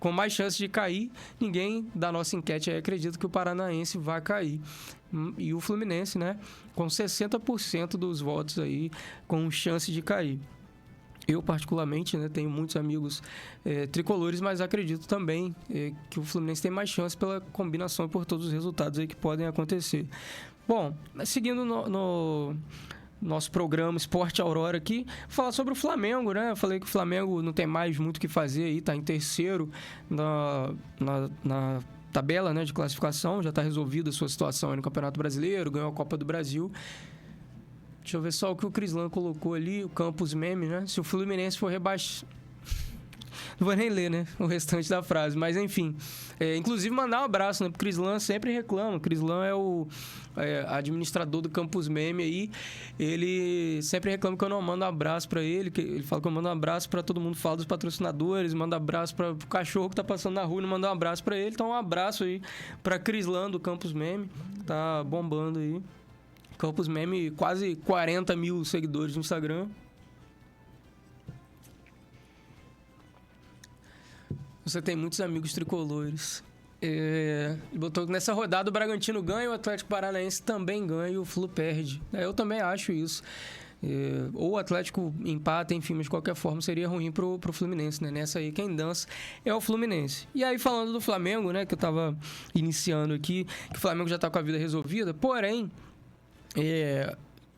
com mais chances de cair. Ninguém da nossa enquete aí acredita que o Paranaense vai cair. E o Fluminense, né, com 60% dos votos aí, com chance de cair. Eu, particularmente, né, tenho muitos amigos tricolores, mas acredito também que o Fluminense tem mais chance pela combinação e por todos os resultados aí que podem acontecer. Bom, seguindo no nosso programa Esporte Aurora aqui, falar sobre o Flamengo, né? Eu falei que o Flamengo não tem mais muito o que fazer aí, tá em terceiro na tabela, né, de classificação, já está resolvida a sua situação aí no Campeonato Brasileiro, ganhou a Copa do Brasil. Deixa eu ver só o que o Crislan colocou ali, o Campos Meme, né? Se o Fluminense for rebaixado... Não vou nem ler, né? O restante da frase, mas enfim. Inclusive, mandar um abraço, né? Porque o Crislan sempre reclama. O Crislan é o administrador do Campus Meme aí. Ele sempre reclama que eu não mando um abraço pra ele. Ele fala que eu mando um abraço pra todo mundo, fala dos patrocinadores, manda um abraço pro cachorro que tá passando na rua e não manda um abraço pra ele. Então, um abraço aí pra Crislan do Campus Meme. Tá bombando aí. Campus Meme, quase 40 mil seguidores no Instagram. Você tem muitos amigos tricolores. Botou que nessa rodada o Bragantino ganha, o Atlético Paranaense também ganha e o Flu perde. Eu também acho isso. Ou o Atlético empata, enfim, mas de qualquer forma seria ruim pro Fluminense, né? Nessa aí quem dança é o Fluminense. E aí falando do Flamengo, né, que eu tava iniciando aqui, que o Flamengo já tá com a vida resolvida, porém...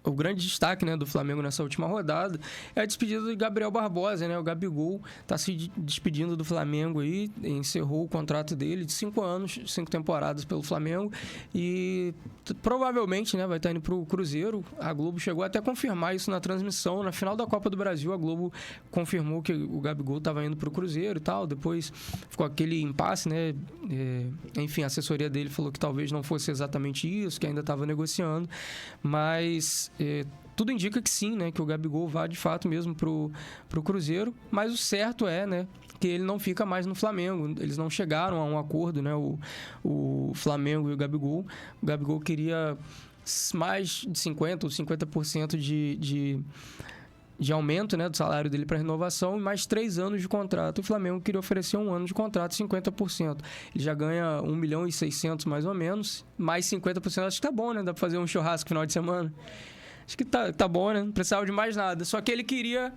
o grande destaque, né, do Flamengo nessa última rodada é a despedida do Gabriel Barbosa, né? O Gabigol está se despedindo do Flamengo aí, encerrou o contrato dele de 5 anos, 5 temporadas pelo Flamengo e provavelmente, né, vai estar indo para o Cruzeiro. A Globo chegou até a confirmar isso na transmissão, na final da Copa do Brasil, a Globo confirmou que o Gabigol estava indo para o Cruzeiro e tal, depois ficou aquele impasse, né? Enfim, a assessoria dele falou que talvez não fosse exatamente isso, que ainda estava negociando, mas tudo indica que sim, né? Que o Gabigol vá de fato mesmo pro Cruzeiro, mas o certo é, né, que ele não fica mais no Flamengo. Eles não chegaram a um acordo, né? O Flamengo e o Gabigol. O Gabigol queria mais de 50% ou 50% de aumento, né, do salário dele para renovação e mais 3 anos de contrato. O Flamengo queria oferecer 1 ano de contrato, 50%. Ele já ganha 1.600.000 mais ou menos, mais 50%. Acho que tá bom, né? Dá para fazer um churrasco no final de semana. Acho que tá bom, né? Não precisava de mais nada. Só que ele queria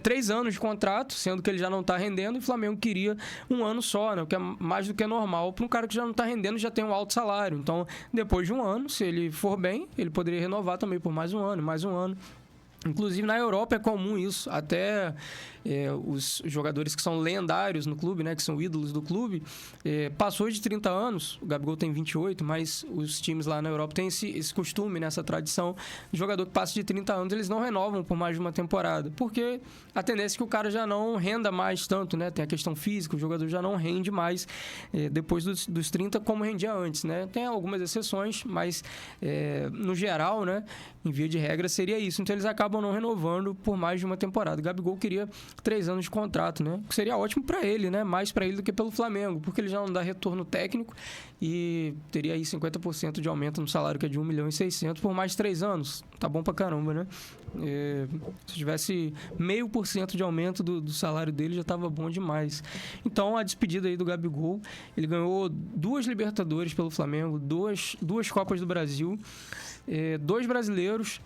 3 anos de contrato, sendo que ele já não tá rendendo, e o Flamengo queria 1 ano só, né? O que é mais do que normal para um cara que já não tá rendendo e já tem um alto salário. Então, depois de 1 ano, se ele for bem, ele poderia renovar também por mais 1 ano, mais 1 ano. Inclusive, na Europa é comum isso. Até os jogadores que são lendários no clube, né, que são ídolos do clube, passou de 30 anos, o Gabigol tem 28, mas os times lá na Europa têm esse costume, né, essa tradição. O jogador que passa de 30 anos, eles não renovam por mais de uma temporada, porque a tendência é que o cara já não renda mais tanto, né? Tem a questão física, o jogador já não rende mais depois dos 30 como rendia antes, né? Tem algumas exceções, mas no geral, né, em via de regra, seria isso. Então, eles acabam não renovando por mais de uma temporada. O Gabigol queria 3 anos de contrato, né? Que seria ótimo para ele, né? Mais para ele do que pelo Flamengo, porque ele já não dá retorno técnico e teria aí 50% de aumento no salário, que é de 1.600.000 por mais 3 anos. Tá bom pra caramba, né? Se tivesse 0,5% de aumento do salário dele, já tava bom demais. Então, a despedida aí do Gabigol, ele ganhou 2 Libertadores pelo Flamengo, 2 Copas do Brasil, 2 brasileiros,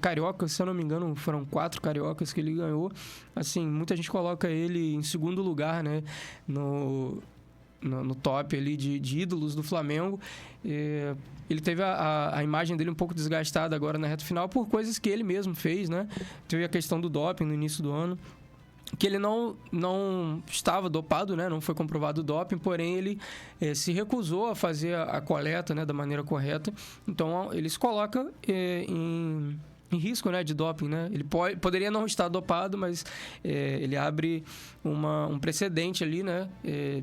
carioca, se eu não me engano, foram 4 cariocas que ele ganhou. Assim, muita gente coloca ele em segundo lugar, né, no top ali de ídolos do Flamengo. Ele teve a imagem dele um pouco desgastada agora na reta final por coisas que ele mesmo fez, né? Teve a questão do doping no início do ano, que ele não estava dopado, né? Não foi comprovado o doping, porém ele se recusou a fazer a coleta, né, da maneira correta. Então, ele se coloca em risco, né, de doping, né? Ele poderia não estar dopado, mas ele abre um precedente ali, né,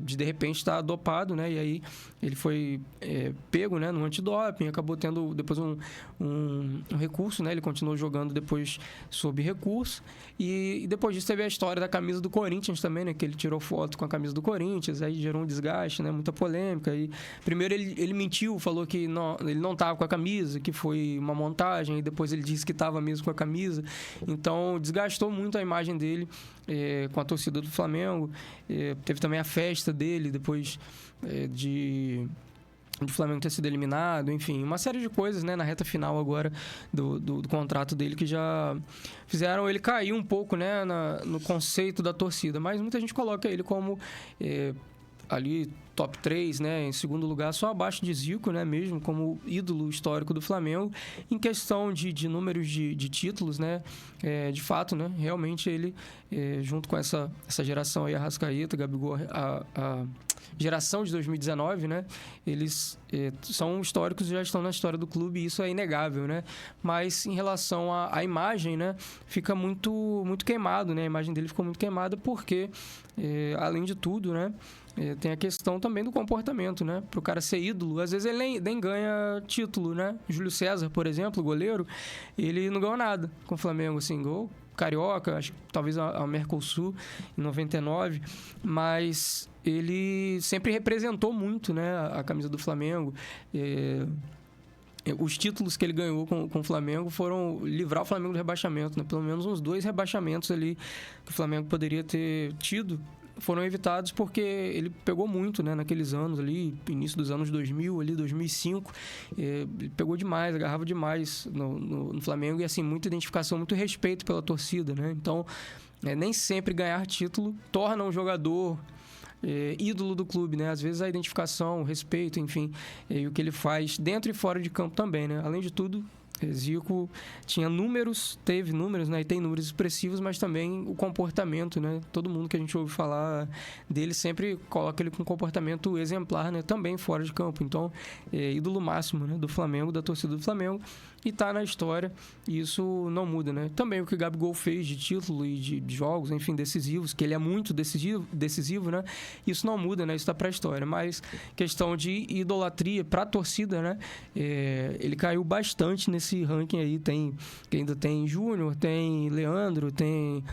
de repente estar dopado, né? E aí ele foi pego, né, no antidoping, acabou tendo depois um recurso, né? Ele continuou jogando depois sob recurso e depois disso teve a história da camisa do Corinthians também, né? Que ele tirou foto com a camisa do Corinthians, aí gerou um desgaste, né? Muita polêmica. E primeiro ele mentiu, falou que ele não estava com a camisa, que foi uma montagem, e depois ele disse que estava mesmo com a camisa. Então desgastou muito a imagem dele com a torcida do Flamengo. Teve também a festa dele depois de o Flamengo ter sido eliminado, enfim, uma série de coisas, né, na reta final agora do contrato dele que já fizeram ele cair um pouco, né, no conceito da torcida, mas muita gente coloca ele como ali top 3, né, em segundo lugar, só abaixo de Zico, né, mesmo como ídolo histórico do Flamengo. Em questão de números de títulos, né, de fato, né, realmente ele, junto com essa geração aí, Arrascaeta, Gabigol, a geração de 2019, né, eles são históricos e já estão na história do clube, e isso é inegável, né, mas em relação à imagem, né, fica muito, muito queimado, né, a imagem dele ficou muito queimada porque, além de tudo, né, tem a questão também do comportamento, né? Para o cara ser ídolo, às vezes ele nem ganha título, né? Júlio César, por exemplo, goleiro, ele não ganhou nada com o Flamengo, assim, gol carioca, acho que talvez a Mercosul em 99, mas ele sempre representou muito, né? A camisa do Flamengo. Os títulos que ele ganhou com o Flamengo foram livrar o Flamengo do rebaixamento, né? Pelo menos uns 2 rebaixamentos ali que o Flamengo poderia ter tido foram evitados porque ele pegou muito, né, naqueles anos ali, início dos anos 2000, ali 2005, ele pegou demais, agarrava demais no Flamengo e assim, muita identificação, muito respeito pela torcida, né? Então, nem sempre ganhar título torna um jogador ídolo do clube, né? Às vezes a identificação, o respeito, enfim, e o que ele faz dentro e fora de campo também, né? Além de tudo, Zico teve números, né? E tem números expressivos, mas também o comportamento, né? Todo mundo que a gente ouve falar dele sempre coloca ele com um comportamento exemplar, né? Também fora de campo. Então, ídolo máximo, né? Do Flamengo, da torcida do Flamengo. E tá na história, e isso não muda, né? Também o que o Gabigol fez de título e de jogos, enfim, decisivos, que ele é muito decisivo, né? Isso não muda, né? Isso tá pra história. Mas questão de idolatria pra torcida, né? Ele caiu bastante nesse ranking aí. Ainda tem Júnior, tem Leandro, tem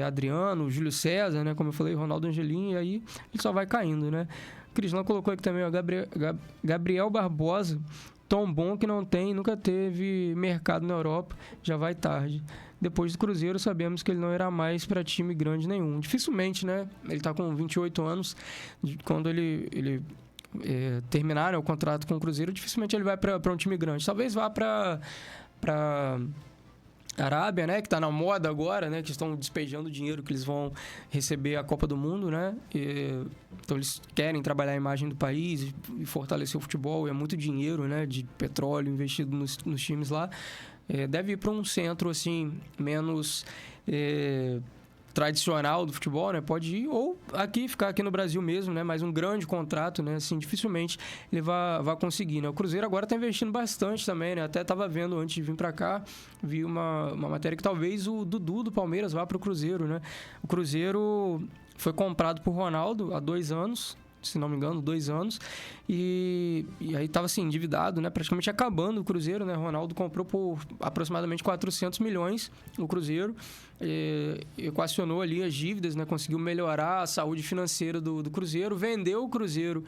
Adriano, Júlio César, né? Como eu falei, Ronaldo Angelim, e aí ele só vai caindo, né? O Crislão colocou aqui também, ó, Gabriel Barbosa, tão bom que nunca teve mercado na Europa, já vai tarde. Depois do Cruzeiro, sabemos que ele não irá mais para time grande nenhum. Dificilmente, né? Ele tá com 28 anos, quando ele terminar, né, o contrato com o Cruzeiro, dificilmente ele vai para um time grande. Talvez vá para Arábia, né, que tá na moda agora, né, que estão despejando dinheiro que eles vão receber a Copa do Mundo, né, então eles querem trabalhar a imagem do país e fortalecer o futebol, e é muito dinheiro, né, de petróleo investido nos times lá. Deve ir para um centro, assim, menos tradicional do futebol, né? Pode ir, ou ficar aqui no Brasil mesmo, né? Mas um grande contrato, né? Assim, dificilmente ele vai conseguir, né? O Cruzeiro agora está investindo bastante também, né? Até estava vendo antes de vir para cá, vi uma matéria que talvez o Dudu do Palmeiras vá para o Cruzeiro, né? O Cruzeiro foi comprado por Ronaldo há 2 anos, se não me engano, 2 anos, e aí estava assim, endividado, né? Praticamente acabando o Cruzeiro, né? Ronaldo comprou por aproximadamente 400 milhões o Cruzeiro, equacionou ali as dívidas, né? Conseguiu melhorar a saúde financeira do Cruzeiro, vendeu o Cruzeiro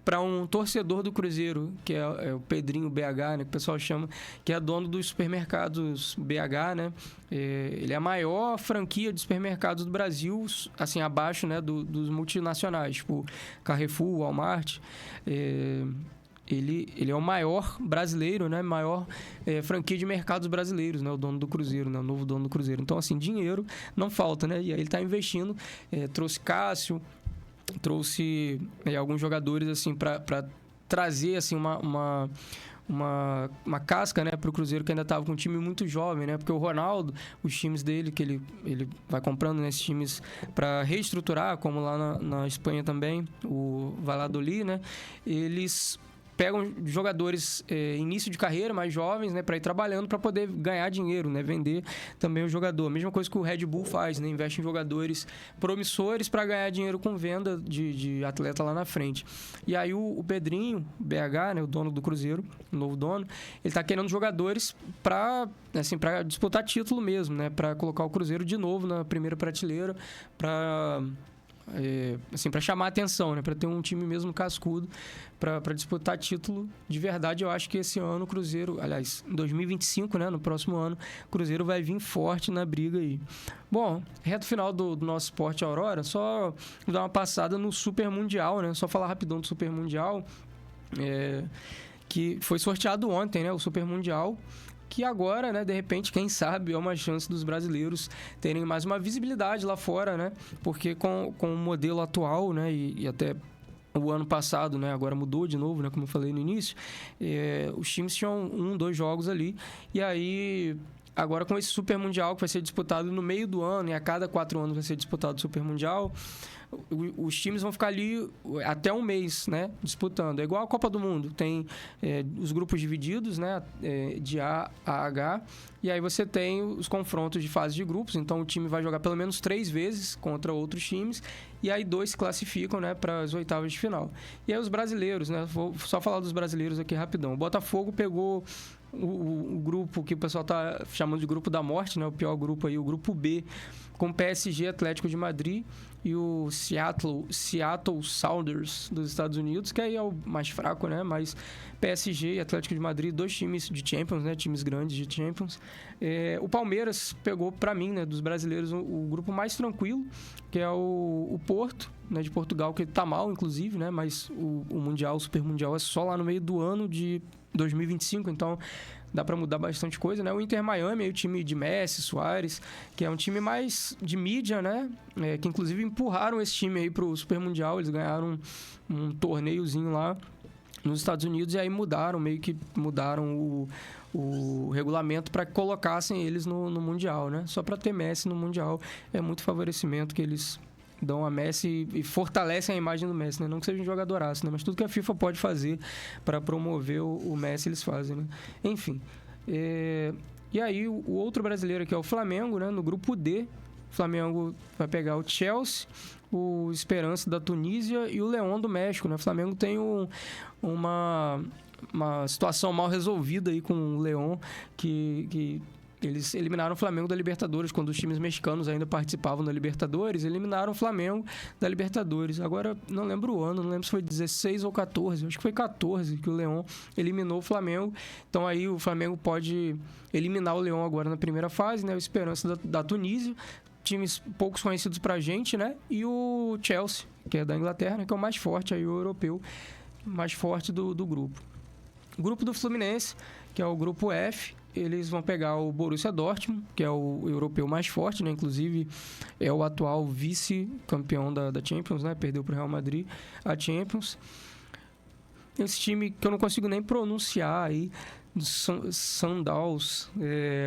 para um torcedor do Cruzeiro, que é o Pedrinho BH, né? Que o pessoal chama, que é dono dos supermercados BH, né? Ele é a maior franquia de supermercados do Brasil, assim, abaixo, né? Dos multinacionais, tipo Carrefour, Walmart. Ele é o maior brasileiro, né? Maior franquia de mercados brasileiros, né? O dono do Cruzeiro, né? O novo dono do Cruzeiro. Então, assim, dinheiro não falta, né? E aí ele está investindo. Trouxe Cássio, trouxe alguns jogadores, assim, para trazer, assim, uma casca, né, para o Cruzeiro, que ainda estava com um time muito jovem, né? Porque o Ronaldo, os times dele, que ele vai comprando nesses times para reestruturar, como lá na Espanha também, o Valladolid, né? Eles pegam jogadores início de carreira, mais jovens, né, para ir trabalhando, para poder ganhar dinheiro, né, vender também o jogador. A mesma coisa que o Red Bull faz, né, investe em jogadores promissores para ganhar dinheiro com venda de atleta lá na frente. E aí o Pedrinho, BH, né, o dono do Cruzeiro, o novo dono, ele tá querendo jogadores para disputar título mesmo, né, para colocar o Cruzeiro de novo na primeira prateleira, para para chamar a atenção, né? Para ter um time mesmo cascudo para disputar título de verdade. Eu acho que esse ano o Cruzeiro, aliás, em 2025, né? No próximo ano, o Cruzeiro vai vir forte na briga aí. Bom, reto final do nosso Esporte Aurora, só dar uma passada no Super Mundial, né? Só falar rapidão do Super Mundial, que foi sorteado ontem, né? O Super Mundial, que agora, né, de repente, quem sabe, é uma chance dos brasileiros terem mais uma visibilidade lá fora, né? Porque com o modelo atual, né, e até o ano passado, né, agora mudou de novo, né, como eu falei no início, os times tinham 2 jogos ali, e aí agora com esse Super Mundial que vai ser disputado no meio do ano, e a cada 4 anos vai ser disputado o Super Mundial, os times vão ficar ali até um mês, né, disputando. É igual a Copa do Mundo, tem os grupos divididos, né, de A a H, e aí você tem os confrontos de fase de grupos, então o time vai jogar pelo menos 3 vezes contra outros times, e aí 2 se classificam, né, para as oitavas de final. E aí os brasileiros, né, vou só falar dos brasileiros aqui rapidão. O Botafogo pegou o grupo que o pessoal tá chamando de grupo da morte, né, o pior grupo aí, o grupo B, com PSG, Atlético de Madrid e o Seattle Sounders dos Estados Unidos, que aí é o mais fraco, né? Mas PSG e Atlético de Madrid, 2 times de Champions, né? Times grandes de Champions. O Palmeiras pegou, para mim, né, dos brasileiros, o grupo mais tranquilo, que é o Porto, né, de Portugal, que tá mal, inclusive, né? Mas o Mundial, o Super Mundial é só lá no meio do ano de 2025, então dá para mudar bastante coisa, né? O Inter Miami, aí, o time de Messi, Suárez, que é um time mais de mídia, né? Que inclusive empurraram esse time aí pro Super Mundial, eles ganharam um torneiozinho lá nos Estados Unidos e aí mudaram o regulamento para que colocassem eles no Mundial, né? Só para ter Messi no Mundial é muito favorecimento que eles dão a Messi e fortalecem a imagem do Messi, né? Não que seja um jogadoraço, né? Mas tudo que a FIFA pode fazer para promover o Messi, eles fazem, né? Enfim. E aí, o outro brasileiro aqui é o Flamengo, né? No grupo D, o Flamengo vai pegar o Chelsea, o Esperance da Tunísia e o León do México, né? O Flamengo tem uma situação mal resolvida aí com o León, que eles eliminaram o Flamengo da Libertadores, quando os times mexicanos ainda participavam da Libertadores, eliminaram o Flamengo da Libertadores. Agora, não lembro o ano, não lembro se foi 16 ou 14, acho que foi 14 que o León eliminou o Flamengo. Então aí o Flamengo pode eliminar o León agora na primeira fase, né? O Esperança da Tunísia, times poucos conhecidos pra gente, né? E o Chelsea, que é da Inglaterra, né? Que é o mais forte aí, o europeu, mais forte do grupo. O grupo do Fluminense, que é o grupo F, eles vão pegar o Borussia Dortmund, que é o europeu mais forte, né? Inclusive é o atual vice-campeão da Champions, né? Perdeu para o Real Madrid a Champions. Esse time que eu não consigo nem pronunciar aí, Sundowns,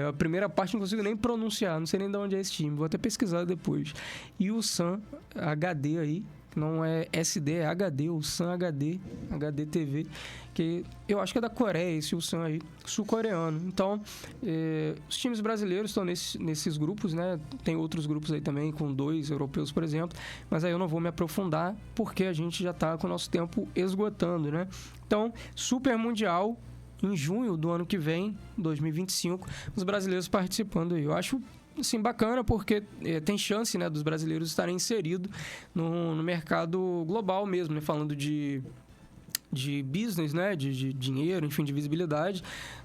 a primeira parte não consigo nem pronunciar, não sei nem de onde é esse time, vou até pesquisar depois. E o Sun HD aí, não é SD, é HD, o Sun HD, HD TV, que eu acho que é da Coreia, esse Ulsan aí, sul-coreano. Então, os times brasileiros estão nesses grupos, né? Tem outros grupos aí também, com 2 europeus, por exemplo, mas aí eu não vou me aprofundar, porque a gente já está com o nosso tempo esgotando, né? Então, Super Mundial, em junho do ano que vem, 2025, os brasileiros participando aí. Eu acho assim, bacana, porque tem chance, né, dos brasileiros estarem inseridos no mercado global mesmo, né, falando de business, né, de dinheiro, enfim, de visibilidade.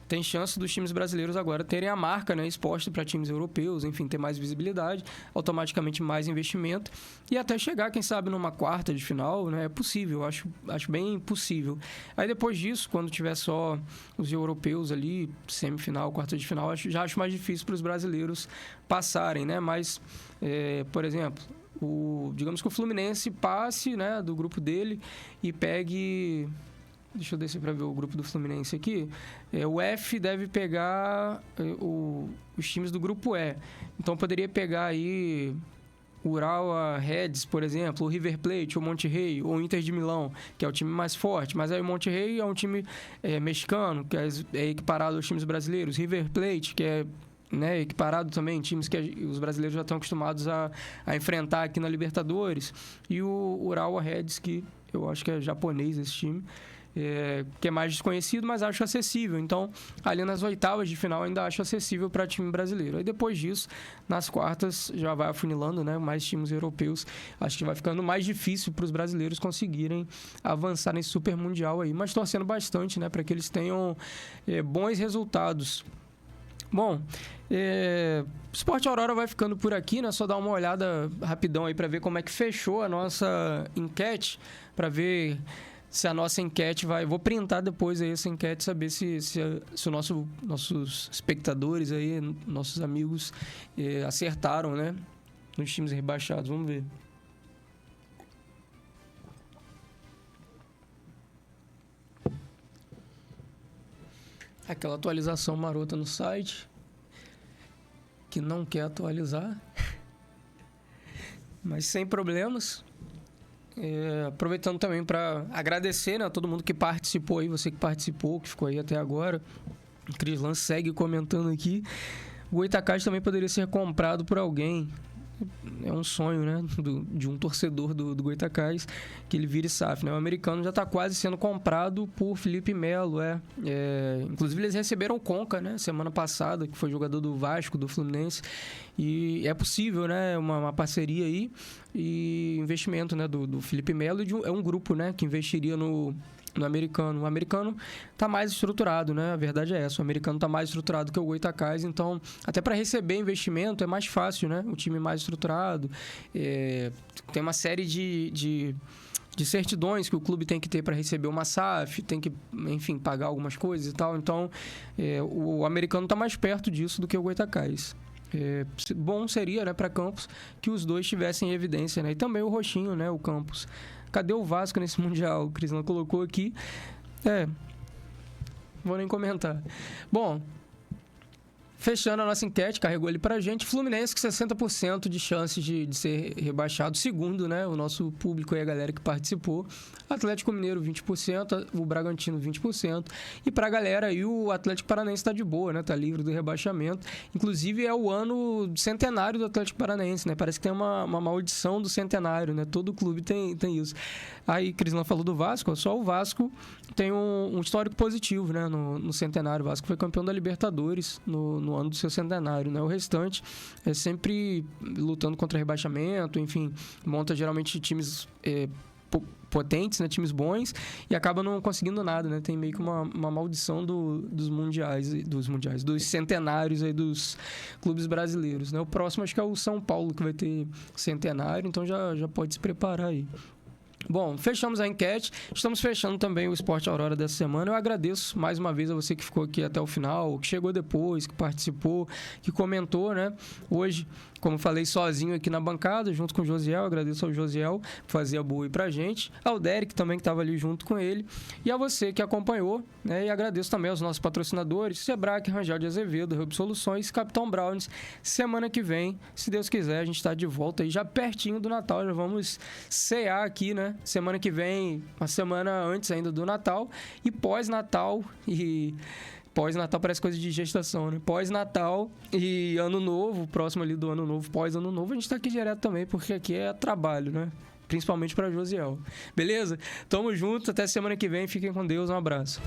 Tem chance dos times brasileiros agora terem a marca, né, exposta para times europeus, enfim, ter mais visibilidade, automaticamente mais investimento e até chegar, quem sabe, numa quarta de final, né, é possível, acho bem possível. Aí depois disso, quando tiver só os europeus ali, semifinal, quarta de final, já acho mais difícil para os brasileiros passarem, né, mas, por exemplo, digamos que o Fluminense passe, né, do grupo dele e pegue... Deixa eu descer para ver o grupo do Fluminense aqui. O F deve pegar os times do grupo E. Então, poderia pegar aí o Urawa Reds, por exemplo, o River Plate, o Monterrey, ou o Inter de Milão, que é o time mais forte. Mas aí o Monterrey é um time mexicano, que é equiparado aos times brasileiros. River Plate, que é, né, equiparado também, times que os brasileiros já estão acostumados a enfrentar aqui na Libertadores. E o Urawa Reds, que eu acho que é japonês esse time, que é mais desconhecido, mas acho acessível. Então, ali nas oitavas de final, ainda acho acessível para time brasileiro. Aí depois disso, nas quartas, já vai afunilando, né? Mais times europeus. Acho que vai ficando mais difícil para os brasileiros conseguirem avançar nesse Super Mundial aí. Mas torcendo bastante, né? Para que eles tenham bons resultados. Bom, Sport Aurora vai ficando por aqui, né? Só dar uma olhada rapidão aí para ver como é que fechou a nossa enquete, para ver se a nossa enquete vai... Vou printar depois aí essa enquete, saber se nossos espectadores aí, nossos amigos, acertaram, né? Nos times rebaixados. Vamos ver. Aquela atualização marota no site, que não quer atualizar. Mas sem problemas. Aproveitando também para agradecer, né, a todo mundo que participou aí, você que participou, que ficou aí até agora. O Crislan segue comentando aqui. O Goytacazes também poderia ser comprado por alguém. É um sonho, né, de um torcedor do Goytacazes, que ele vire SAF, né? O americano já está quase sendo comprado por Felipe Melo, inclusive eles receberam o Conca, né, semana passada, que foi jogador do Vasco, do Fluminense, e é possível, né, uma parceria aí e investimento, né, do Felipe Melo, é um grupo, né, que investiria no americano. O americano está mais estruturado, né? A verdade é essa. O americano está mais estruturado que o Goytacazes, então, até para receber investimento é mais fácil, né? O time mais estruturado. Tem uma série de certidões que o clube tem que ter para receber uma SAF, tem que, enfim, pagar algumas coisas e tal. Então, o americano está mais perto disso do que o Goytacazes. Bom seria, né, para Campos, que os dois tivessem evidência, né? E também o Roxinho, né, o Campos. Cadê o Vasco nesse Mundial? O Crislan colocou aqui. Vou nem comentar. Bom, fechando a nossa enquete, carregou ali pra gente. Fluminense com 60% de chances de ser rebaixado. Segundo, né, o nosso público aí, a galera que participou. Atlético Mineiro, 20%. O Bragantino, 20%. E pra galera aí, o Atlético Paranaense tá de boa, né? Tá livre do rebaixamento. Inclusive, é o ano centenário do Atlético Paranaense, né? Parece que tem uma maldição do centenário, né? Todo clube tem isso. Aí, Crislan falou do Vasco. Só o Vasco tem um histórico positivo, né? No centenário. O Vasco foi campeão da Libertadores no ano do seu centenário, né? O restante é sempre lutando contra rebaixamento, enfim, monta geralmente times potentes, né? Times bons, e acaba não conseguindo nada, né? Tem meio que uma maldição dos centenários aí dos clubes brasileiros, né? O próximo acho que é o São Paulo, que vai ter centenário, então já pode se preparar aí. Bom, fechamos a enquete. Estamos fechando também o Sport Aurora dessa semana. Eu agradeço mais uma vez a você que ficou aqui até o final, que chegou depois, que participou, que comentou, né? Hoje, como falei, sozinho aqui na bancada, junto com o Josiel. Agradeço ao Josiel por fazer a boa aí pra gente. Ao Derek também, que estava ali junto com ele. E a você que acompanhou, né? E agradeço também aos nossos patrocinadores, Sebrae, Rangel de Azevedo, Hub Soluções, Capitão Browns. Semana que vem, se Deus quiser, a gente está de volta aí já pertinho do Natal. Já vamos cear aqui, né? Semana que vem, uma semana antes ainda do Natal. E pós-Natal Pós-Natal parece coisa de gestação, né? Pós-Natal e Ano Novo, próximo ali do Ano Novo, pós-Ano Novo, a gente tá aqui direto também, porque aqui é trabalho, né? Principalmente para Josiel. Beleza? Tamo junto, até semana que vem. Fiquem com Deus, um abraço.